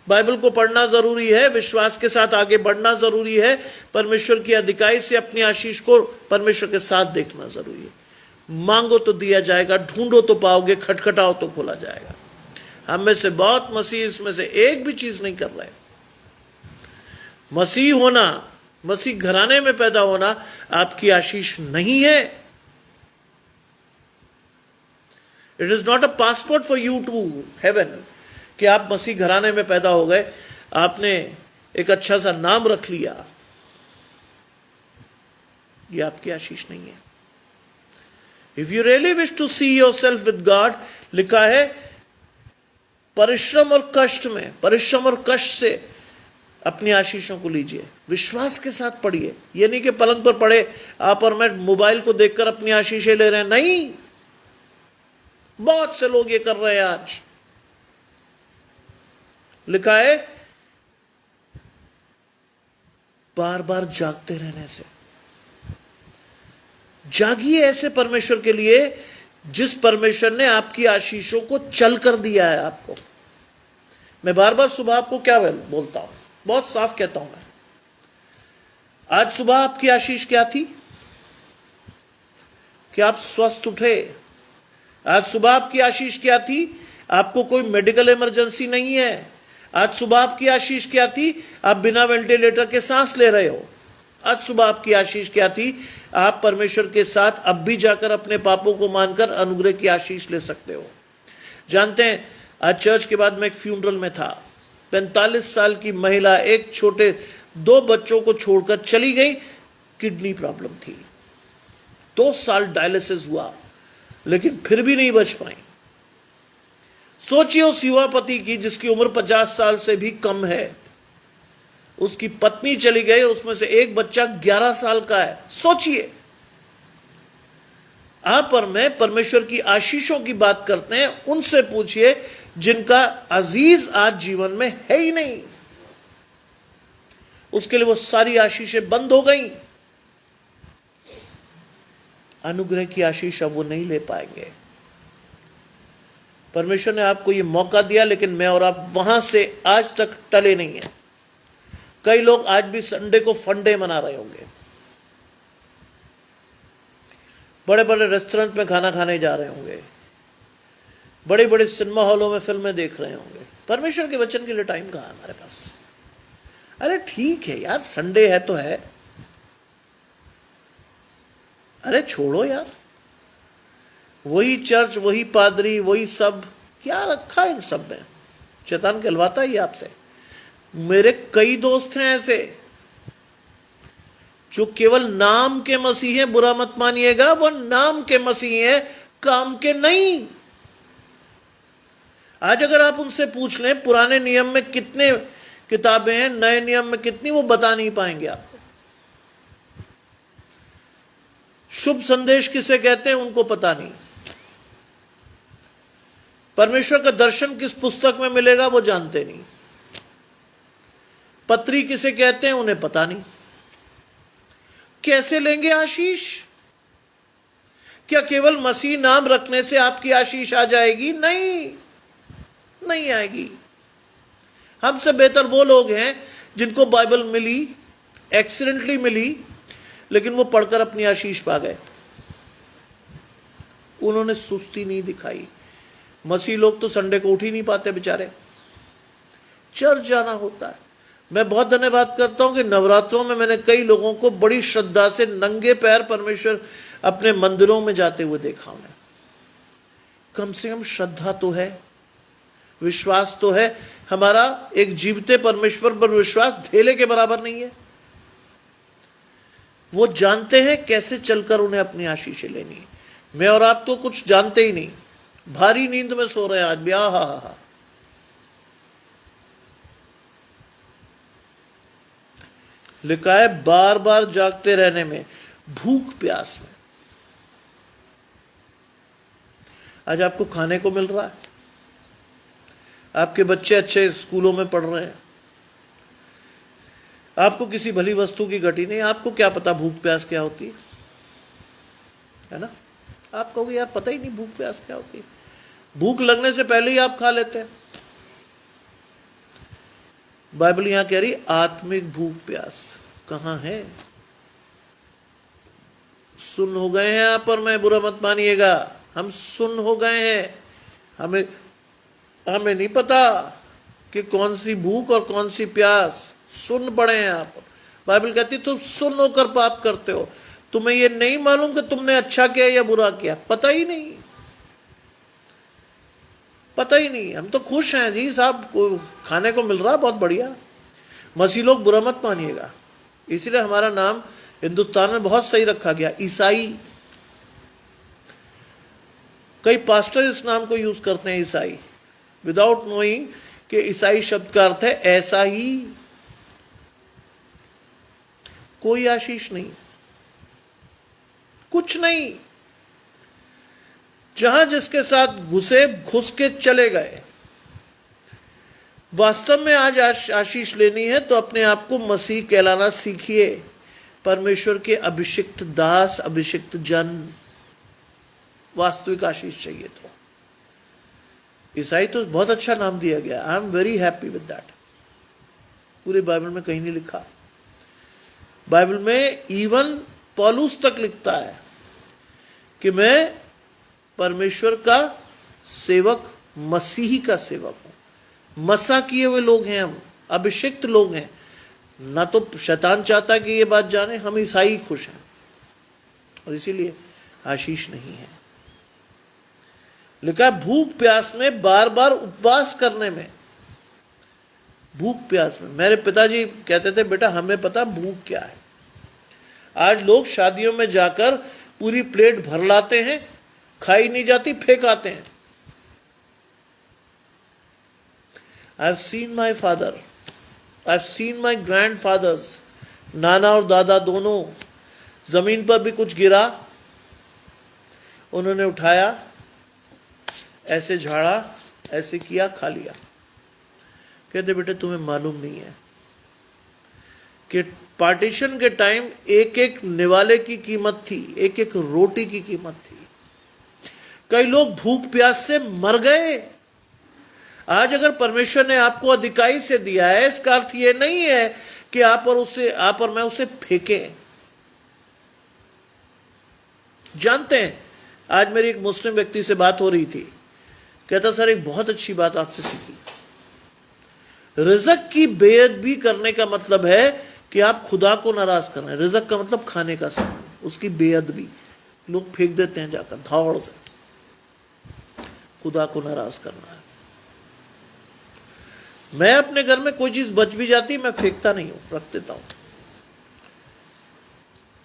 बाइबल को पढ़ना जरूरी है, विश्वास के साथ आगे बढ़ना जरूरी है, परमेश्वर की अधिकाई से अपनी आशीष को परमेश्वर के साथ देखना जरूरी है। मांगो तो दिया जाएगा, ढूंढो तो पाओगे, खटखटाओ तो खोला जाएगा। हम में से बहुत मसीह इसमें से एक भी चीज नहीं कर रहे। मसीह होना, मसीह घराने में पैदा होना आपकी आशीष नहीं है। It is not a passport for you to heaven कि आप मसीह घराने में पैदा हो गए, आपने एक अच्छा सा नाम रख लिया। ये आपकी आशीष नहीं है। If you really wish to see yourself with God, लिखा है परिश्रम और कष्ट में, परिश्रम और कष्ट से अपनी आशीषों को लीजिए। विश्वास के साथ पढ़िए। ये नहीं कि पलंग पर पड़े आप और मैं मोबाइल को देखकर अपनी आशीषें ले रहे हैं। नहीं, बहुत से लोग ये कर रहे हैं आज। लिखा है बार बार जागते रहने से। जागिए ऐसे परमेश्वर के लिए जिस परमेश्वर ने आपकी आशीषों को चल कर दिया है आपको। मैं बार बार सुबह आपको क्या बोलता हूं, बहुत साफ कहता हूं मैं। आज सुबह आपकी आशीष क्या थी? कि आप स्वस्थ उठे। आज सुबह आपकी आशीष क्या थी? आपको कोई मेडिकल इमरजेंसी नहीं है। आज सुबह आपकी आशीष क्या थी? आप बिना वेंटिलेटर के सांस ले रहे हो। आज सुबह आपकी आशीष क्या थी? आप परमेश्वर के साथ अब भी जाकर अपने पापों को मानकर अनुग्रह की आशीष ले सकते हो। जानते हैं, आज चर्च के बाद मैं एक फ्यूनरल में था। 45 साल की महिला एक छोटे 2 बच्चों को छोड़कर चली गई। किडनी प्रॉब्लम थी, 2 साल डायलिसिस हुआ, लेकिन फिर भी नहीं बच पाई। सोचिए उस युवा पति की जिसकी उम्र 50 साल से भी कम है। उसकी पत्नी चली गई, उसमें से एक बच्चा 11 साल का है। सोचिए, आप और मैं परमेश्वर की आशीषों की बात करते हैं, उनसे पूछिए जिनका अजीज आज जीवन में है ही नहीं, उसके लिए वो सारी आशीषें बंद हो गई। अनुग्रह की आशीष अब वो नहीं ले पाएंगे। परमेश्वर ने आपको ये मौका दिया, लेकिन मैं और आप वहां से आज तक टले नहीं है। कई लोग आज भी संडे को फंडे मना रहे होंगे, बड़े बड़े रेस्टोरेंट में खाना खाने जा रहे होंगे, बड़े बड़े सिनेमा हॉलों में फिल्में देख रहे होंगे। परमेश्वर के वचन के लिए टाइम कहाँ है हमारे पास? अरे ठीक है यार, संडे है तो है, अरे छोड़ो यार, वही चर्च, वही पादरी, वही सब, क्या रखा है इन सब में? शैतान कहलवाता ही आपसे। मेरे कई दोस्त हैं ऐसे जो केवल नाम के मसीह हैं, बुरा मत मानिएगा, वो नाम के मसीह हैं, काम के नहीं। आज अगर आप उनसे पूछ लें पुराने नियम में कितने किताबें हैं, नए नियम में कितनी, वो बता नहीं पाएंगे आपको। शुभ संदेश किसे कहते हैं उनको पता नहीं। परमेश्वर का दर्शन किस पुस्तक में मिलेगा वो जानते नहीं। पत्री किसे कहते हैं उन्हें पता नहीं। कैसे लेंगे आशीष? क्या केवल मसीह नाम रखने से आपकी आशीष आ जाएगी? नहीं, नहीं आएगी। हमसे बेहतर वो लोग हैं जिनको बाइबल मिली, एक्सीडेंटली मिली, लेकिन वो पढ़कर अपनी आशीष पा गए। उन्होंने सुस्ती नहीं दिखाई। मसीह लोग तो संडे को उठ ही नहीं पाते बेचारे, चर्च जाना होता है। मैं बहुत धन्यवाद करता हूं कि नवरात्रों में मैंने कई लोगों को बड़ी श्रद्धा से नंगे पैर परमेश्वर अपने मंदिरों में जाते हुए देखा। उन्हें कम से कम श्रद्धा तो है, विश्वास तो है। हमारा एक जीवते परमेश्वर पर विश्वास धेले के बराबर नहीं है। वो जानते हैं कैसे चलकर उन्हें अपनी आशीषें लेनी है। मैं और आप तो कुछ जानते ही नहीं, भारी नींद में सो रहे हैं आज भी। हा। लिखा है बार बार जागते रहने में, भूख प्यास में। आज आपको खाने को मिल रहा है, आपके बच्चे अच्छे स्कूलों में पढ़ रहे हैं, आपको किसी भली वस्तु की घटी नहीं। आपको क्या पता भूख प्यास क्या होती है ना? आप कहोगे यार पता ही नहीं भूख प्यास क्या होती है। भूख लगने से पहले ही आप खा लेते हैं। बाइबल यहां कह रही आत्मिक भूख प्यास कहां है? सुन हो गए हैं आप और मैं, बुरा मत मानिएगा, हम सुन हो गए हैं। हमें नहीं पता कि कौन सी भूख और कौन सी प्यास। सुन पड़े हैं आप। बाइबल कहती तुम सुन होकर पाप करते हो, तुम्हें यह नहीं मालूम कि तुमने अच्छा किया या बुरा किया। पता ही नहीं, पता ही नहीं। हम तो खुश हैं जी साहब, खाने को मिल रहा, बहुत बढ़िया। मसीह लोग बुरा मत मानिएगा, इसलिए हमारा नाम हिंदुस्तान में बहुत सही रखा गया, ईसाई। कई पास्टर इस नाम को यूज करते हैं ईसाई, विदाउट नोइंग कि ईसाई शब्द का अर्थ है ऐसा ही। कोई आशीष नहीं, कुछ नहीं। जहां जिसके साथ घुस के चले गए। वास्तव में आज आशीष लेनी है तो अपने आप को मसीह कहलाना सीखिए, परमेश्वर के अभिषिक्त दास, अभिषिक्त जन। वास्तविक आशीष चाहिए तो ईसाई तो बहुत अच्छा नाम दिया गया। I am very happy with that. पूरे बाइबल में कहीं नहीं लिखा। बाइबल में इवन पौलुस तक लिखता है कि मैं परमेश्वर का सेवक, मसीही का सेवक हूं। मसा किए हुए लोग हैं हम, अभिषिक्त लोग हैं। ना तो शैतान चाहता कि ये बात जाने, हम ईसाई खुश हैं और इसीलिए आशीष नहीं है। लिखा भूख प्यास में, बार बार उपवास करने में। भूख प्यास में। मेरे पिताजी कहते थे बेटा हमें पता भूख क्या है। आज लोग शादियों में जाकर पूरी प्लेट भर लाते हैं, खाई नहीं जाती, फेंक आते हैं। I have seen my father I have seen my grandfathers, नाना और दादा दोनों, जमीन पर भी कुछ गिरा, उन्होंने उठाया, ऐसे झाड़ा, ऐसे किया, खा लिया। कहते बेटे तुम्हें मालूम नहीं है कि पार्टीशन के टाइम एक एक निवाले की कीमत थी, एक एक रोटी की कीमत थी। कई लोग भूख प्यास से मर गए। आज अगर परमेश्वर ने आपको अधिकाई से दिया है, इसका अर्थ यह नहीं है कि आप और मैं उसे फेंकें। जानते हैं, आज मेरी एक मुस्लिम व्यक्ति से बात हो रही थी, कहता सर एक बहुत अच्छी बात आपसे सीखी, रिज़्क की बेअदबी करने का मतलब है कि आप खुदा को नाराज कर रहे हैं। रिज़्क का मतलब खाने का सामान, उसकी बेअदबी लोग फेंक देते हैं जाकर धावड़ से। खुदा को नाराज करना है। मैं अपने घर में कोई चीज बच भी जाती मैं फेंकता नहीं हूं, रख देता हूं।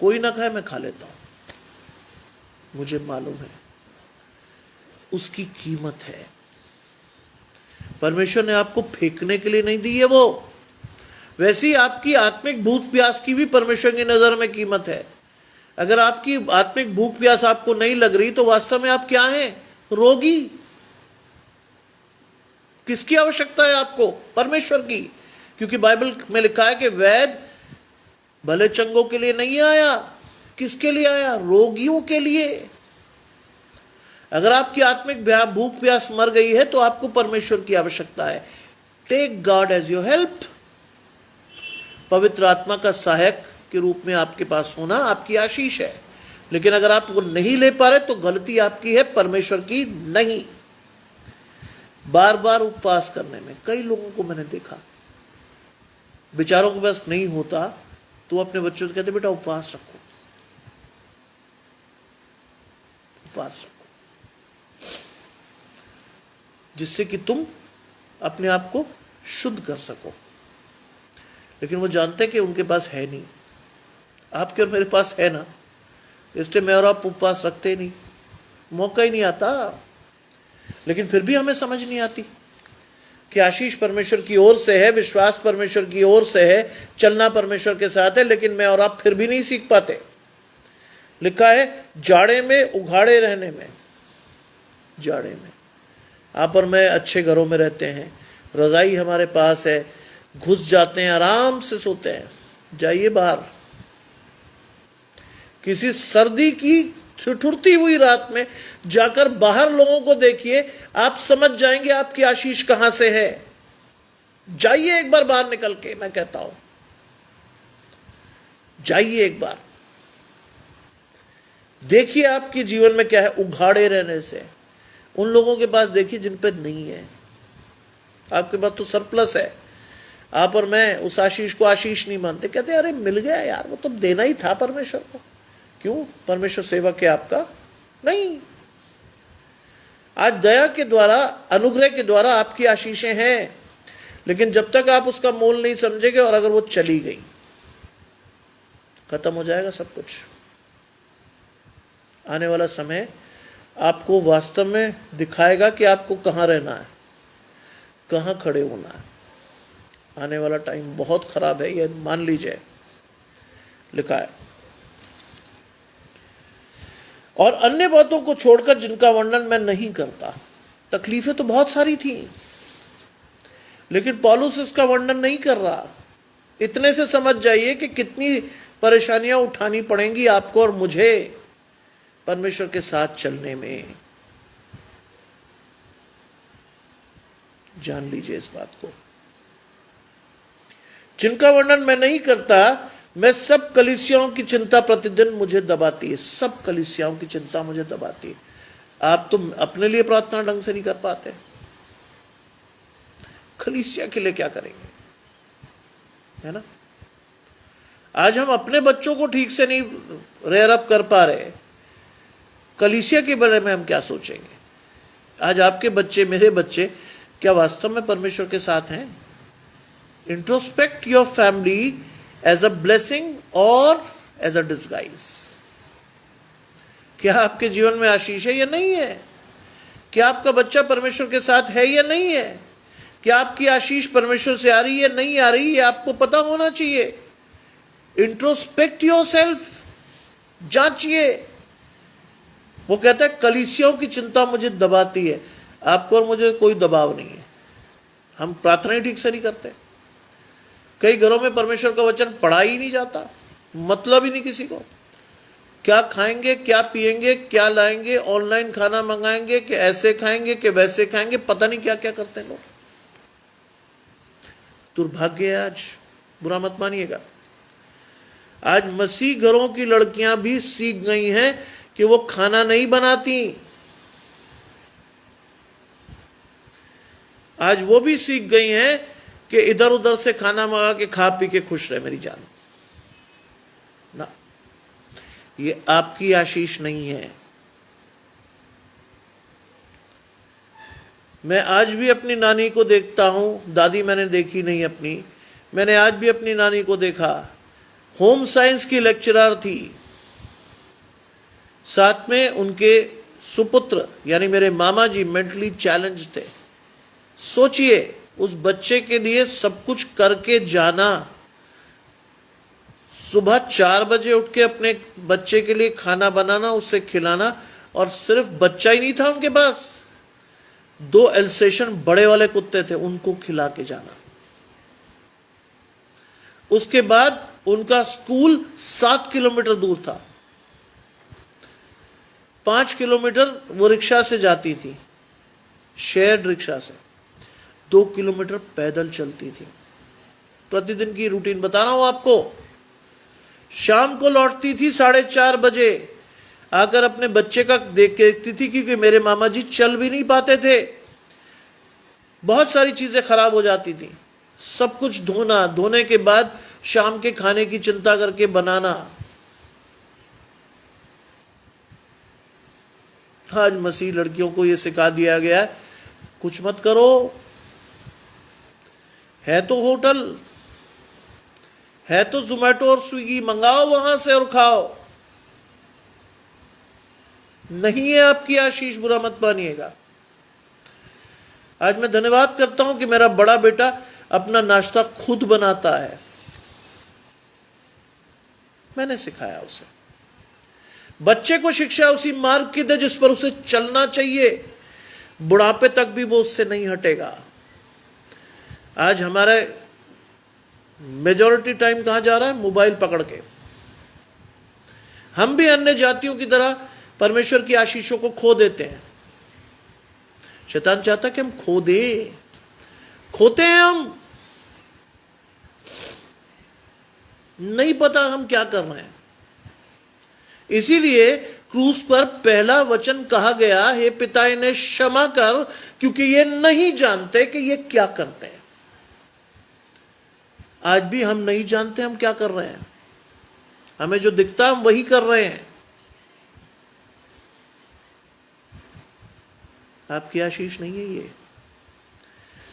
कोई ना खाए मैं खा लेता हूं, मुझे मालूम है उसकी कीमत है। परमेश्वर ने आपको फेंकने के लिए नहीं दी है वो। वैसे ही आपकी आत्मिक भूख प्यास की भी परमेश्वर की नजर में कीमत है। अगर आपकी आत्मिक भूख प्यास आपको नहीं लग रही तो वास्तव में आप क्या हैं? रोगी। किसकी आवश्यकता है आपको? परमेश्वर की। क्योंकि बाइबल में लिखा है कि वैद्य भले चंगों के लिए नहीं आया। किसके लिए आया? रोगियों के लिए। अगर आपकी आत्मिक भूख प्यास मर गई है तो आपको परमेश्वर की आवश्यकता है। Take God as your help. पवित्र आत्मा का सहायक के रूप में आपके पास होना आपकी आशीष है। लेकिन अगर आप वो नहीं ले पा रहे तो गलती आपकी है, परमेश्वर की नहीं। बार बार उपवास करने में कई लोगों को मैंने देखा, बेचारों के पास नहीं होता तो अपने बच्चों से कहते बेटा उपवास रखो, उपवास रखो, जिससे कि तुम अपने आप को शुद्ध कर सको। लेकिन वो जानते कि उनके पास है नहीं। आपके और मेरे पास है ना, इसलिए मैं और आप उपवास रखते नहीं, मौका ही नहीं आता। लेकिन फिर भी हमें समझ नहीं आती कि आशीष परमेश्वर की ओर से है, विश्वास परमेश्वर की ओर से है, चलना परमेश्वर के साथ है, लेकिन मैं और आप फिर भी नहीं सीख पाते। लिखा है जाड़े में उघाड़े रहने में, जाड़े में आप और मैं अच्छे घरों में रहते हैं, रजाई हमारे पास है, घुस जाते हैं, आराम से सोते हैं। जाइए बाहर, किसी सर्दी की ठिठुरती हुई रात में जाकर बाहर लोगों को देखिए, आप समझ जाएंगे आपकी आशीष कहां से है। जाइए एक बार बाहर निकल के, मैं कहता हूं जाइए एक बार, देखिए आपके जीवन में क्या है। उघाड़े रहने से उन लोगों के पास देखिए जिन पर नहीं है, आपके पास तो सरप्लस है। आप और मैं उस आशीष को आशीष नहीं मानते, कहते अरे मिल गया यार, वो तो देना ही था परमेश्वर को। क्यों? परमेश्वर सेवक है आपका? नहीं। आज दया के द्वारा, अनुग्रह के द्वारा आपकी आशीषें हैं, लेकिन जब तक आप उसका मोल नहीं समझेंगे और अगर वो चली गई, खत्म हो जाएगा सब कुछ। आने वाला समय आपको वास्तव में दिखाएगा कि आपको कहां रहना है, कहां खड़े होना है। आने वाला टाइम बहुत खराब है, यह मान लीजिए। लिखा है और अन्य बातों को छोड़कर जिनका वर्णन मैं नहीं करता। तकलीफें तो बहुत सारी थी, लेकिन पौलुस इसका वर्णन नहीं कर रहा। इतने से समझ जाइए कि कितनी परेशानियां उठानी पड़ेंगी आपको और मुझे परमेश्वर के साथ चलने में। जान लीजिए इस बात को। जिनका वर्णन मैं नहीं करता, मैं सब कलीसियाओं की चिंता प्रतिदिन मुझे दबाती है। सब कलीसियाओं की चिंता मुझे दबाती है। आप तो अपने लिए प्रार्थना ढंग से नहीं कर पाते, कलीसिया के लिए क्या करेंगे? है ना? आज हम अपने बच्चों को ठीक से नहीं रेयर अप कर पा रहे, कलीसिया के बारे में हम क्या सोचेंगे? आज आपके बच्चे, मेरे बच्चे क्या वास्तव में परमेश्वर के साथ हैं? Introspect your family as a blessing और एज अ डिस्गाइज। क्या आपके जीवन में आशीष है या नहीं है? क्या आपका बच्चा परमेश्वर के साथ है या नहीं है? क्या आपकी आशीष परमेश्वर से आ रही है, नहीं आ रही है, आपको पता होना चाहिए। इंट्रोस्पेक्ट योरसेल्फ, जांचिए। वो कहता है कलीसियाओं की चिंता मुझे दबाती है। आपको और मुझे कोई दबाव नहीं है, हम प्रार्थना ही ठीक से नहीं करते। कई घरों में परमेश्वर का वचन पढ़ा ही नहीं जाता, मतलब ही नहीं किसी को। क्या खाएंगे, क्या पिएंगे, क्या लाएंगे, ऑनलाइन खाना मंगाएंगे कि ऐसे खाएंगे कि वैसे खाएंगे, पता नहीं क्या क्या करते हैं लोग। दुर्भाग्य है आज, बुरा मत मानिएगा। आज मसीह घरों की लड़कियां भी सीख गई हैं कि वो खाना नहीं बनाती। आज वो भी सीख गई हैं कि इधर उधर से खाना मंगा के खा पी के खुश रहे मेरी जान। ना, ये आपकी आशीष नहीं है। मैं आज भी अपनी नानी को देखता हूं, दादी मैंने देखी नहीं अपनी, मैंने आज भी अपनी नानी को देखा। होम साइंस की लेक्चरर थी, साथ में उनके सुपुत्र यानी मेरे मामा जी मेंटली चैलेंज थे। सोचिए, उस बच्चे के लिए सब कुछ करके जाना, सुबह 4 बजे उठ के अपने बच्चे के लिए खाना बनाना, उसे खिलाना, और सिर्फ बच्चा ही नहीं था उनके पास, 2 एल्सेशन बड़े वाले कुत्ते थे, उनको खिला के जाना। उसके बाद उनका स्कूल 7 किलोमीटर दूर था, 5 किलोमीटर वो रिक्शा से जाती थी, शेयर्ड रिक्शा से, 2 किलोमीटर पैदल चलती थी। प्रतिदिन की रूटीन बता रहा हूं आपको। शाम को लौटती थी 4:30 बजे, आकर अपने बच्चे का देखती थी, क्योंकि मेरे मामा जी चल भी नहीं पाते थे, बहुत सारी चीजें खराब हो जाती थी। सब कुछ धोना, धोने के बाद शाम के खाने की चिंता करके बनाना। आज मसीह लड़कियों को यह सिखा दिया गया है, कुछ मत करो, है तो होटल, है तो जोमेटो और स्विगी, मंगाओ वहां से और खाओ। नहीं है आपकी आशीष, बुरा मत मानिएगा। आज मैं धन्यवाद करता हूं कि मेरा बड़ा बेटा अपना नाश्ता खुद बनाता है, मैंने सिखाया उसे। बच्चे को शिक्षा उसी मार्ग की दे जिस पर उसे चलना चाहिए, बुढ़ापे तक भी वो उससे नहीं हटेगा। आज हमारे मेजॉरिटी टाइम कहां जा रहा है? मोबाइल पकड़ के। हम भी अन्य जातियों की तरह परमेश्वर की आशीषों को खो देते हैं। शैतान चाहता कि हम खो दें, खोते हैं हम, नहीं पता हम क्या कर रहे हैं। इसीलिए क्रूस पर पहला वचन कहा गया, हे पिता इन्हें क्षमा कर, क्योंकि ये नहीं जानते कि ये क्या करते हैं। आज भी हम नहीं जानते हम क्या कर रहे हैं, हमें जो दिखता हम वही कर रहे हैं। आपकी आशीष नहीं है ये।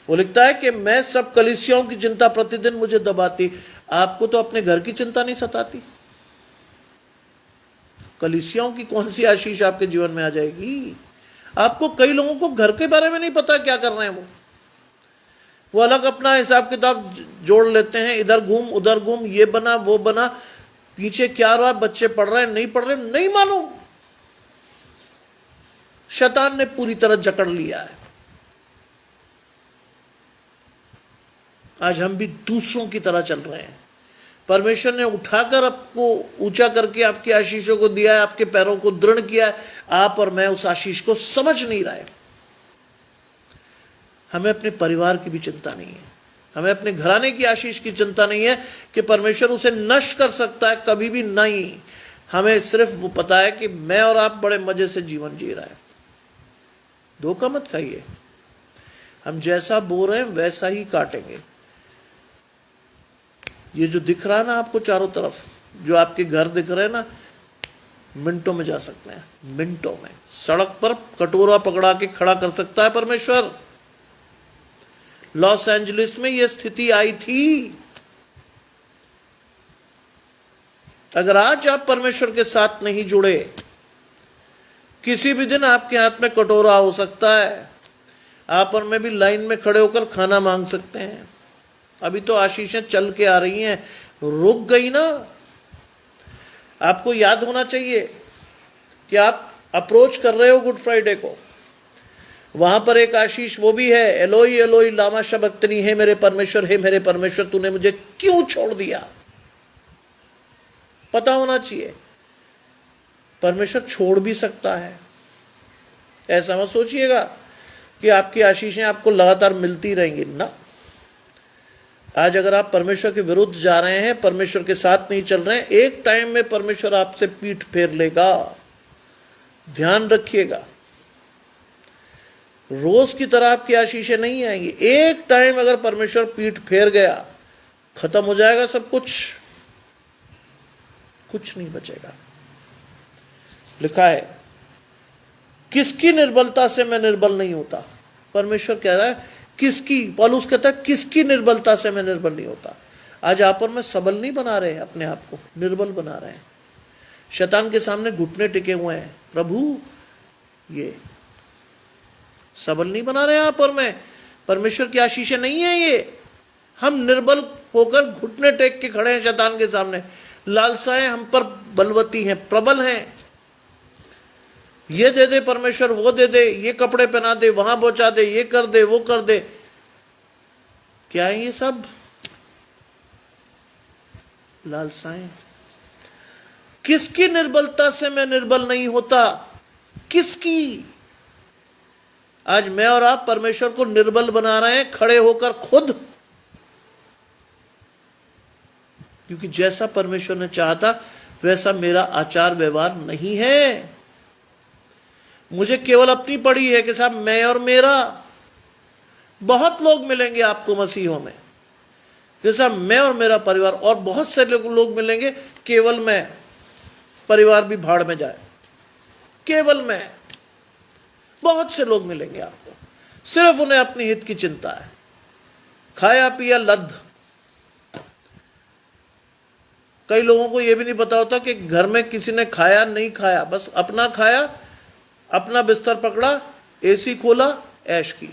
वो लिखता है कि मैं सब कलीसियाओं की चिंता प्रतिदिन मुझे दबाती। आपको तो अपने घर की चिंता नहीं सताती, कलीसियाओं की कौन सी आशीष आपके जीवन में आ जाएगी? आपको कई लोगों को घर के बारे में नहीं पता क्या कर रहे हैं। वो अलग अपना हिसाब किताब जोड़ लेते हैं, इधर घूम उधर घूम, ये बना वो बना, पीछे क्या रहा, बच्चे पढ़ रहे हैं नहीं पढ़ रहे नहीं मालूम। शैतान ने पूरी तरह जकड़ लिया है। आज हम भी दूसरों की तरह चल रहे हैं। परमेश्वर ने उठाकर आपको ऊंचा करके आपकी आशीषों को दिया है, आपके पैरों को दृढ़ किया है, आप और मैं उस आशीष को समझ नहीं रहे। हमें अपने परिवार की भी चिंता नहीं है, हमें अपने घराने की आशीष की चिंता नहीं है कि परमेश्वर उसे नष्ट कर सकता है, कभी भी नहीं। हमें सिर्फ वो पता है कि मैं और आप बड़े मजे से जीवन जी रहे हैं। धोखा मत खाइए, हम जैसा बो रहे हैं वैसा ही काटेंगे। ये जो दिख रहा है ना आपको चारों तरफ, जो आपके घर दिख रहे हैं ना, मिनटों में जा सकते हैं, मिनटों में। सड़क पर कटोरा पकड़ा के खड़ा कर सकता है परमेश्वर। लॉस एंजलिस में यह स्थिति आई थी। अगर आज आप परमेश्वर के साथ नहीं जुड़े, किसी भी दिन आपके हाथ में कटोरा हो सकता है। आप और मैं भी लाइन में खड़े होकर खाना मांग सकते हैं। अभी तो आशीषें चल के आ रही हैं, रुक गई ना। आपको याद होना चाहिए कि आप अप्रोच कर रहे हो गुड फ्राइडे को, वहां पर एक आशीष वो भी है, एलोई एलोई लामा शबक्तनी, है मेरे परमेश्वर तूने मुझे क्यों छोड़ दिया। पता होना चाहिए परमेश्वर छोड़ भी सकता है। ऐसा मत सोचिएगा कि आपकी आशीषें आपको लगातार मिलती रहेंगी ना। आज अगर आप परमेश्वर के विरुद्ध जा रहे हैं, परमेश्वर के साथ नहीं चल रहे हैं, एक टाइम में परमेश्वर आपसे पीठ फेर लेगा, ध्यान रखिएगा। रोज की तरह आपकी आशीषें नहीं आएंगी। एक टाइम अगर परमेश्वर पीठ फेर गया, खत्म हो जाएगा सब कुछ, कुछ नहीं बचेगा। लिखा है किसकी निर्बलता से मैं निर्बल नहीं होता। परमेश्वर कह रहा है किसकी, पौलुस कहता है किसकी निर्बलता से मैं निर्बल नहीं होता। आज आप और मैं सबल नहीं बना रहे हैं, अपने आप को निर्बल बना रहे हैं। शैतान के सामने घुटने टिके हुए हैं, प्रभु ये सबल नहीं बना रहे हैं आप और मैं। परमेश्वर की आशीषें नहीं है ये। हम निर्बल होकर घुटने टेक के खड़े हैं शैतान के सामने। लालसाएं हम पर बलवती हैं, प्रबल हैं। ये दे दे परमेश्वर, वो दे दे, ये कपड़े पहना दे, वहां पहुंचा दे, ये कर दे, वो कर दे। क्या है ये सब? लालसाएं। किसकी निर्बलता से मैं निर्बल नहीं होता? किसकी? आज मैं और आप परमेश्वर को निर्बल बना रहे हैं खड़े होकर खुद, क्योंकि जैसा परमेश्वर ने चाहा था वैसा मेरा आचार व्यवहार नहीं है। मुझे केवल अपनी पड़ी है कि साहब मैं और मेरा। बहुत लोग मिलेंगे आपको मसीहों में कि साहब मैं और मेरा परिवार, और बहुत से लोग मिलेंगे केवल मैं, परिवार भी भाड़ में जाए, केवल मैं। बहुत से लोग मिलेंगे आपको, सिर्फ उन्हें अपनी हित की चिंता है, खाया पिया लद्ध। कई लोगों को यह भी नहीं पता होता कि घर में किसी ने खाया नहीं खाया, बस अपना खाया, अपना बिस्तर पकड़ा, एसी खोला, ऐश की।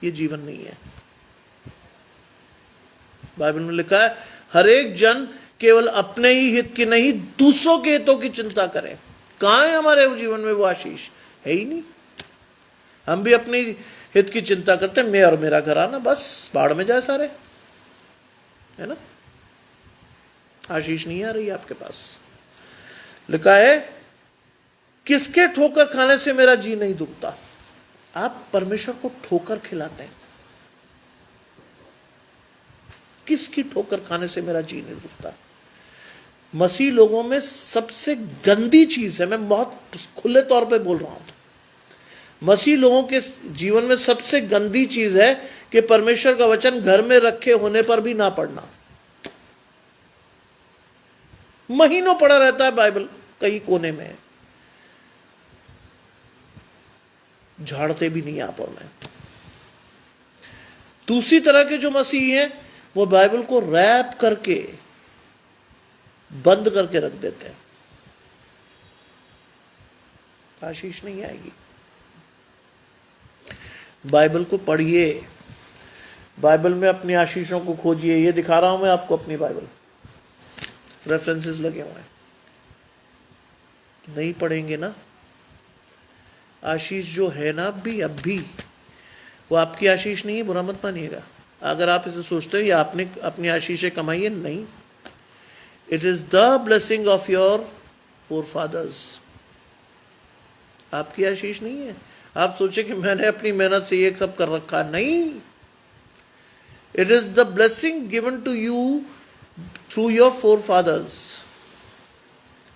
ये जीवन नहीं है। बाइबल में लिखा है हर एक जन केवल अपने ही हित की नहीं दूसरों के हितों की चिंता करे। कहां है हमारे जीवन में वो आशीष? है ही नहीं। हम भी अपनी हित की चिंता करते हैं, मैं और मेरा घराना, बस बाढ़ में जाए सारे, है ना। आशीष नहीं आ रही आपके पास। लिखा है किसके ठोकर खाने से मेरा जी नहीं दुखता। आप परमेश्वर को ठोकर खिलाते हैं। किसकी ठोकर खाने से मेरा जी नहीं दुखता? मसीह लोगों में सबसे गंदी चीज है, मैं बहुत खुले तौर पे बोल रहा हूं, मसीह लोगों के जीवन में सबसे गंदी चीज है कि परमेश्वर का वचन घर में रखे होने पर भी ना पढ़ना। महीनों पढ़ा रहता है बाइबल, कहीं कोने में, झाड़ते भी नहीं आप और मैं। दूसरी तरह के जो मसीही हैं वो बाइबल को रैप करके बंद करके रख देते हैं। आशीष नहीं आएगी। बाइबल को पढ़िए, बाइबल में अपनी आशीषों को खोजिए। ये दिखा रहा हूं मैं आपको अपनी बाइबल, रेफरेंसेस लगे हुए हैं। नहीं पढ़ेंगे ना, आशीष जो है ना अब भी वो आपकी आशीष नहीं है, बुरा मत मानिएगा। अगर आप इसे सोचते हो या आपने अपनी आशीषें कमाई है, नहीं, it is the blessing of your forefathers. आपकी आशीष नहीं है। आप सोचे कि मैंने अपनी मेहनत से ये सब कर रखा, नहीं, it is the blessing given to you through your forefathers.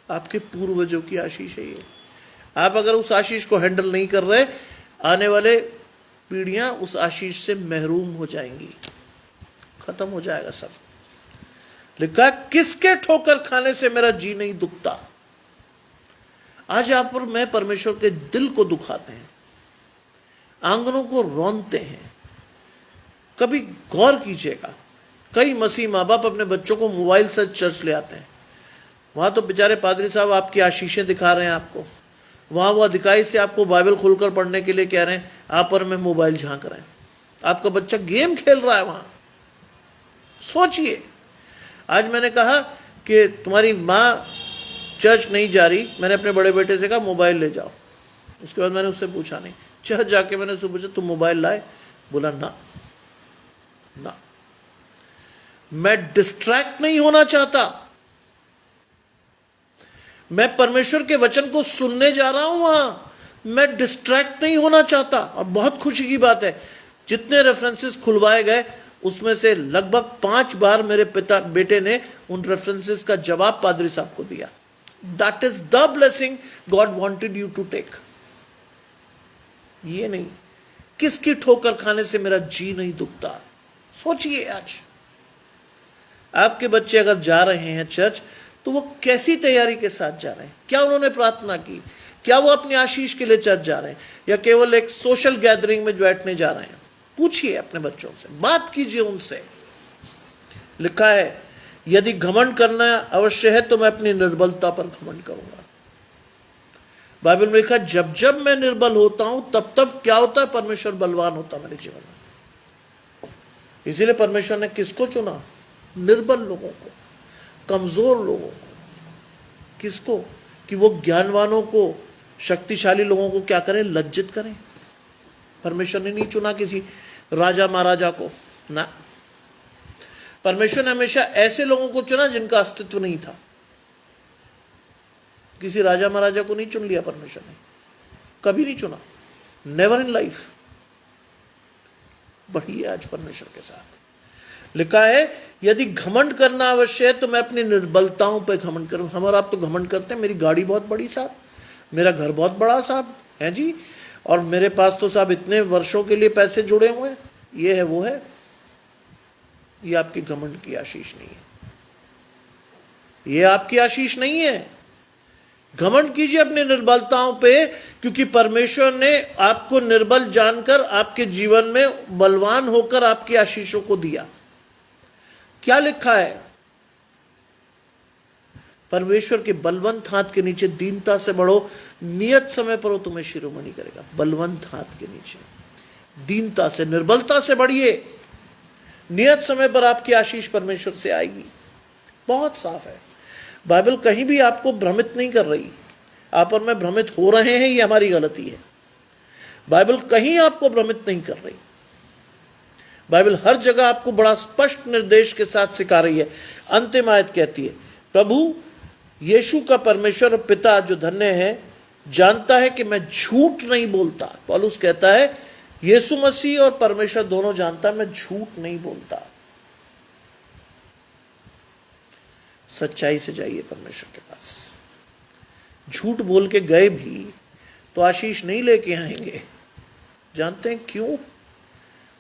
आपके पूर्वजों की आशीष है ये। आप अगर उस आशीष को हैंडल नहीं कर रहे, आने वाले पीढ़ियां उस आशीष से महरूम हो जाएंगी, खत्म हो जाएगा सब। लिखा किसके ठोकर खाने से मेरा जी नहीं दुखता। आज आप और मैं परमेश्वर के दिल को दुखाते हैं, आंगनों को रौंदते हैं। कभी गौर कीजिएगा, कई मसीह माँ बाप अपने बच्चों को मोबाइल से चर्च ले आते हैं। वहां तो बेचारे पादरी साहब आपकी आशीषें दिखा रहे हैं आपको, वहां वो अधिकारी से आपको बाइबल खोलकर पढ़ने के लिए कह रहे हैं, आप और मैं मोबाइल झांक रहे हैं, आपका बच्चा गेम खेल रहा है वहां। सोचिए, आज मैंने कहा कि तुम्हारी माँ चर्च नहीं जा रही, मैंने अपने बड़े बेटे से कहा मोबाइल ले जाओ। उसके बाद मैंने उससे पूछा नहीं, चर्च जाके मैंने उससे पूछा तुम मोबाइल लाए? बोला ना। मैं डिस्ट्रैक्ट नहीं होना चाहता, मैं परमेश्वर के वचन को सुनने जा रहा हूं वहां, मैं डिस्ट्रैक्ट नहीं होना चाहता। और बहुत खुशी की बात है, जितने रेफरेंसेस खुलवाए गए उसमें से लगभग 5 बार मेरे बेटे ने उन रेफरेंसेस का जवाब पादरी साहब को दिया। That is the blessing God wanted you to take. ये नहीं किसकी ठोकर खाने से मेरा जी नहीं दुखता। सोचिए, आज आपके बच्चे अगर जा रहे हैं चर्च तो वो कैसी तैयारी के साथ जा रहे हैं? क्या उन्होंने प्रार्थना की? क्या वो अपनी आशीष के लिए चर्च जा रहे हैं, या केवल एक सोशल गैदरिंग में बैठने जा रहे हैं? पूछिए अपने बच्चों से, बात कीजिए उनसे। लिखा है, यदि घमंड करना अवश्य है तो मैं अपनी निर्बलता पर घमंड करूंगा। बाइबल में लिखा, जब जब मैं निर्बल होता हूं तब तब क्या होता है? परमेश्वर बलवान होता है मेरे जीवन में। इसीलिए परमेश्वर ने किसको चुना? निर्बल लोगों को, कमजोर लोगों को। किसको? कि वो ज्ञानवानों को, शक्तिशाली लोगों को क्या करें? लज्जित करें। परमेश्वर ने नहीं चुना किसी राजा महाराजा को ना, परमेश्वर ने हमेशा ऐसे लोगों को चुना जिनका अस्तित्व नहीं था। किसी राजा महाराजा को नहीं चुन लिया परमेश्वर ने, कभी नहीं चुना, नेवर इन लाइफ। बढ़िए आज परमेश्वर के साथ। लिखा है, यदि घमंड करना आवश्यक है तो मैं अपनी निर्बलताओं पे घमंड करूं। हम और आप तो घमंड करते हैं, मेरी गाड़ी बहुत बड़ी साहब, मेरा घर बहुत बड़ा साहब है जी, और मेरे पास तो साहब इतने वर्षों के लिए पैसे जुड़े हुए हैं, ये है वो है। ये आपकी घमंड की आशीष नहीं है, ये आपकी आशीष नहीं है। घमंड कीजिए अपनी निर्बलताओं पे, क्योंकि परमेश्वर ने आपको निर्बल जानकर आपके जीवन में बलवान होकर आपकी आशीषों को दिया। क्या लिखा है? परमेश्वर के बलवंत हाथ के नीचे दीनता से बढ़ो, नियत समय पर वो तुम्हें शिरोमणि करेगा। बलवंत हाथ के नीचे दीनता से, निर्बलता से बढ़िए, नियत समय पर आपकी आशीष परमेश्वर से आएगी। बहुत साफ है, बाइबल कहीं भी आपको भ्रमित नहीं कर रही। आप और मैं भ्रमित हो रहे हैं, ये हमारी गलती है। बाइबल कहीं आपको भ्रमित नहीं कर रही। बाइबल हर जगह आपको बड़ा स्पष्ट निर्देश के साथ सिखा रही है। अंतिम आयत कहती है, प्रभु यीशु का परमेश्वर और पिता जो धन्य है जानता है कि मैं झूठ नहीं बोलता। पौलुस कहता है यीशु मसीह और परमेश्वर दोनों जानता है मैं झूठ नहीं बोलता। सच्चाई से जाइए परमेश्वर के पास। झूठ बोल के गए भी तो आशीष नहीं लेके आएंगे। जानते हैं क्यों?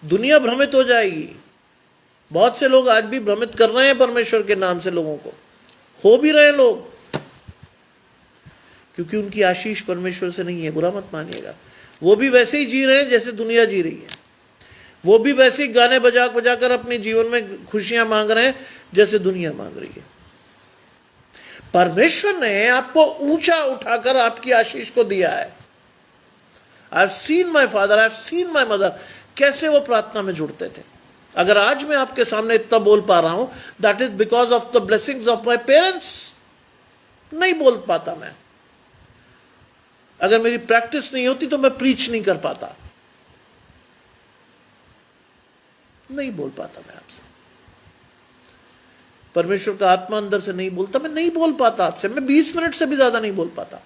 दुनिया भ्रमित हो जाएगी। बहुत से लोग आज भी भ्रमित कर रहे हैं परमेश्वर के नाम से, लोगों को हो भी रहे लोग, क्योंकि उनकी आशीष परमेश्वर से नहीं है। बुरा मत मानिएगा, वो भी वैसे ही जी रहे हैं जैसे दुनिया जी रही है। वो भी वैसे ही गाने बजा बजाकर अपने जीवन में खुशियां मांग रहे हैं जैसे दुनिया मांग रही है। परमेश्वर ने आपको ऊंचा उठाकर आपकी आशीष को दिया है। आई have seen my father, I have seen my mother, कैसे वो प्रार्थना में जुड़ते थे। अगर आज मैं आपके सामने इतना बोल पा रहा हूं, that is because of the blessings of my parents. नहीं बोल पाता मैं, अगर मेरी प्रैक्टिस नहीं होती तो मैं प्रीच नहीं कर पाता। नहीं बोल पाता मैं आपसे, परमेश्वर का आत्मा अंदर से नहीं बोलता, मैं नहीं बोल पाता आपसे, मैं 20 मिनट से भी ज्यादा नहीं बोल पाता।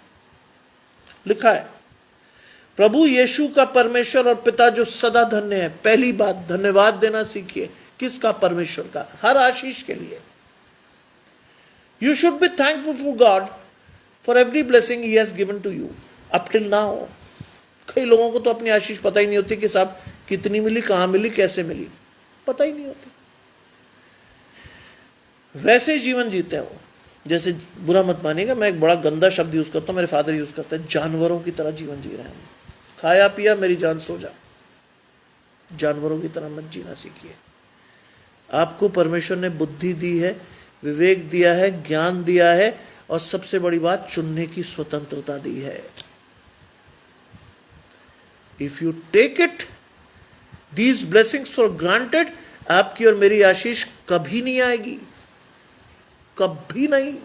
लिखा है प्रभु यीशु का परमेश्वर और पिता जो सदा धन्य है। पहली बात, धन्यवाद देना सीखिए। किसका? परमेश्वर का, हर आशीष के लिए। You should be thankful for God for every blessing he has given to you up till now. कई लोगों को तो अपनी आशीष पता ही नहीं होती कि साहब कितनी मिली, कहां मिली, कैसे मिली, पता ही नहीं होती। वैसे जीवन जीते हैं वो जैसे, बुरा मत मानिएगा, मैं एक बड़ा गंदा शब्द यूज करता हूं, मेरे फादर यूज करते हैं, जानवरों की तरह जीवन जी रहे हैं। खाया पिया मेरी जान सो जा। जानवरों की तरह मत जीना सीखिए। आपको परमेश्वर ने बुद्धि दी है, विवेक दिया है, ज्ञान दिया है, और सबसे बड़ी बात चुनने की स्वतंत्रता दी है। If you take it these blessings for granted, आपकी और मेरी आशीष कभी नहीं आएगी, कभी नहीं।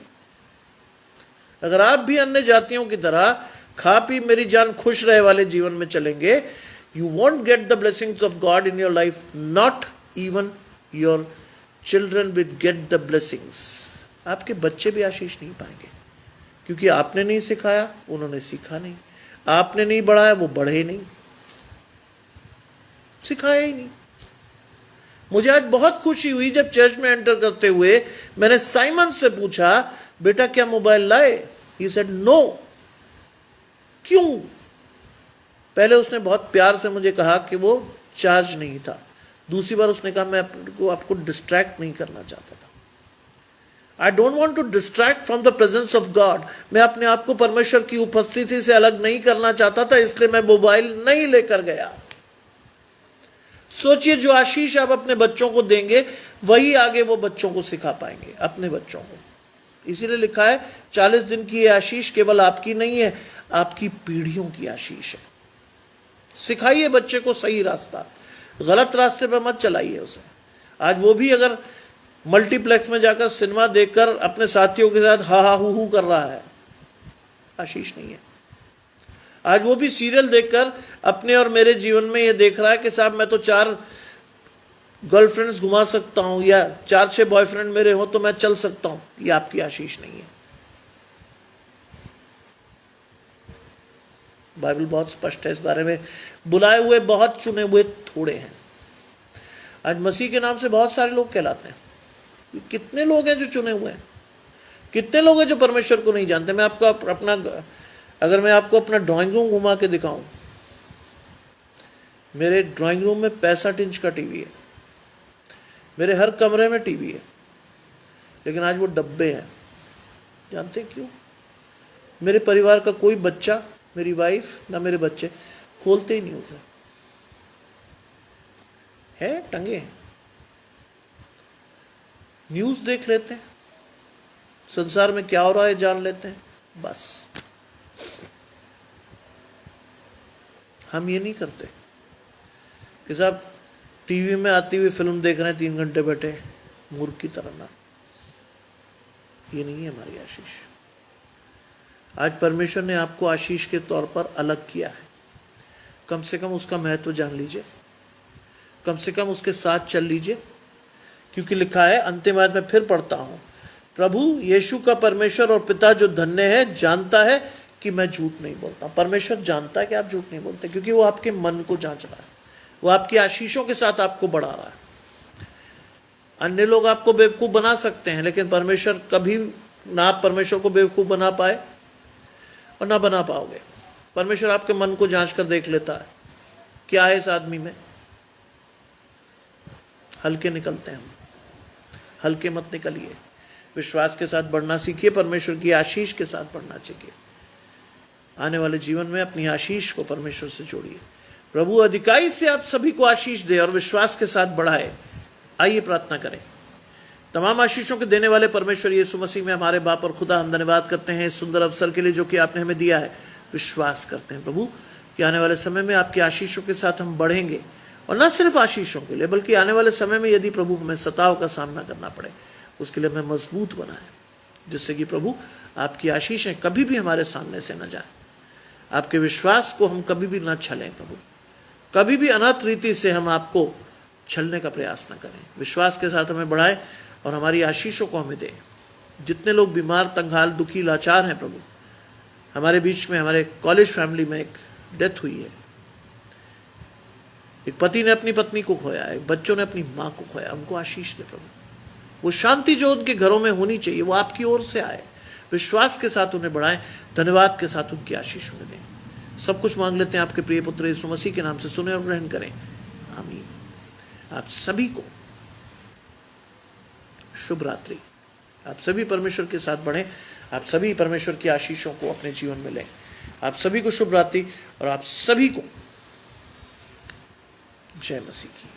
अगर आप भी अन्य जातियों की तरह खा पी मेरी जान खुश रहे वाले जीवन में चलेंगे, you won't get the blessings of God in your life. Not even your children will get the blessings. आपके बच्चे भी आशीष नहीं पाएंगे, क्योंकि आपने नहीं सिखाया, उन्होंने सीखा नहीं। आपने नहीं बढ़ाया, वो बढ़े नहीं, सिखाया ही नहीं। मुझे आज बहुत खुशी हुई जब चर्च में एंटर करते हुए मैंने साइमन से पूछा, बेटा क्या मोबाइल लाए? He said no. क्यों? पहले उसने बहुत प्यार से मुझे कहा कि वो चार्ज नहीं था। दूसरी बार उसने कहा मैं आपको डिस्ट्रैक्ट नहीं करना चाहता था। I don't want to distract from the presence of God. मैं अपने आप को परमेश्वर की उपस्थिति से अलग नहीं करना चाहता था, इसलिए मैं मोबाइल नहीं लेकर गया। सोचिए, जो आशीष आप अपने बच्चों को देंगे वही आगे वो बच्चों को सिखा पाएंगे, अपने बच्चों को। इसीलिए लिखा है 40 दिन की ये आशीष केवल आपकी नहीं है, आपकी पीढ़ियों की आशीष है। सिखाइए बच्चे को सही रास्ता, गलत रास्ते पर मत चलाइए उसे। आज वो भी अगर मल्टीप्लेक्स में जाकर सिनेमा देखकर अपने साथियों के साथ हा हा हु कर रहा है, आशीष नहीं है। आज वो भी सीरियल देखकर अपने और मेरे जीवन में ये देख रहा है कि साहब मैं तो 4 गर्लफ्रेंड्स घुमा सकता हूं, या 4-6 बॉयफ्रेंड मेरे हो तो मैं चल सकता हूं। ये आपकी आशीष नहीं है। बाइबल बहुत स्पष्ट है इस बारे में। बुलाए हुए बहुत, चुने हुए थोड़े हैं। आज मसीह के नाम से बहुत सारे लोग कहलाते हैं। कितने लोग हैं जो चुने हुए हैं? कितने लोग हैं जो परमेश्वर को नहीं जानते? मैं आपको अगर मैं आपको अपना ड्राइंग रूम घुमा के दिखाऊं, मेरे ड्राइंग रूम में 65 इंच का टीवी है, मेरे हर कमरे में टीवी है, लेकिन आज वो डब्बे हैं। जानते क्यों? मेरे परिवार का कोई बच्चा, मेरी वाइफ ना मेरे बच्चे खोलते ही नहीं उसे। है टंगे हैं, न्यूज देख लेते हैं, संसार में क्या हो रहा है जान लेते हैं, बस। हम ये नहीं करते कि साहब टीवी में आती हुई फिल्म देख रहे हैं, 3 घंटे बैठे मूर्ख की तरह ना। ये नहीं है हमारी आशीष। आज परमेश्वर ने आपको आशीष के तौर पर अलग किया है। कम से कम उसका महत्व जान लीजिए, कम से कम उसके साथ चल लीजिए, क्योंकि लिखा है, अंतिम आयत में फिर पढ़ता हूं, प्रभु यीशु का परमेश्वर और पिता जो धन्य है जानता है कि मैं झूठ नहीं बोलता। परमेश्वर जानता है कि आप झूठ नहीं बोलते, क्योंकि वो आपके मन को जांच रहा है, वो आपकी आशीषों के साथ आपको बढ़ा रहा है। अन्य लोग आपको बेवकूफ बना सकते हैं, लेकिन परमेश्वर कभी ना आप परमेश्वर को बेवकूफ बना पाए और ना बना पाओगे। परमेश्वर आपके मन को जांच कर देख लेता है, क्या है इस आदमी में। हल्के निकलते हैं हम, हल्के मत निकलिए। विश्वास के साथ बढ़ना सीखिए, परमेश्वर की आशीष के साथ बढ़ना चाहिए। आने वाले जीवन में अपनी आशीष को परमेश्वर से जोड़िए। प्रभु अधिकाई से आप सभी को आशीष दे और विश्वास के साथ बढ़ाए। आइए प्रार्थना करें। तमाम आशीषों के देने वाले परमेश्वर यीशु मसीह में हमारे बाप और खुदा, हम धन्यवाद करते हैं इस सुंदर अवसर के लिए जो कि आपने हमें दिया है। विश्वास करते हैं प्रभु कि आने वाले समय में आपकी आशीषों के साथ हम बढ़ेंगे, और न सिर्फ आशीषों के लिए बल्कि आने वाले समय में यदि प्रभु हमें सताव का सामना करना पड़े, उसके लिए हमें मजबूत बनाए, जिससे कि प्रभु आपकी आशीषें कभी भी हमारे सामने से न जाए। आपके विश्वास को हम कभी भी न छलें प्रभु, कभी भी अनर्थ रीति से हम आपको छलने का प्रयास न करें। विश्वास के साथ हमें बढ़ाए और हमारी आशीषों को हमें दें। जितने लोग बीमार, तंगहाल, दुखी, लाचार हैं प्रभु, हमारे बीच में, हमारे कॉलेज फैमिली में एक डेथ हुई है, एक पति ने अपनी पत्नी को खोया, एक बच्चों ने अपनी माँ को खोया, उनको आशीष दे प्रभु। वो शांति जो उनके घरों में होनी चाहिए वो आपकी ओर से आए। विश्वास के साथ उन्हें बढ़ाएं, धन्यवाद के साथ उनकी आशीष उन्हें दें। सब कुछ मांग लेते हैं आपके प्रिय पुत्र यीशु मसीह के नाम से, सुने और ग्रहण करें, आमीन। आप सभी को शुभ रात्रि। आप सभी परमेश्वर के साथ बढ़ें, आप सभी परमेश्वर की आशीषों को अपने जीवन में लें। आप सभी को शुभ रात्रि और आप सभी को जय मसीह की।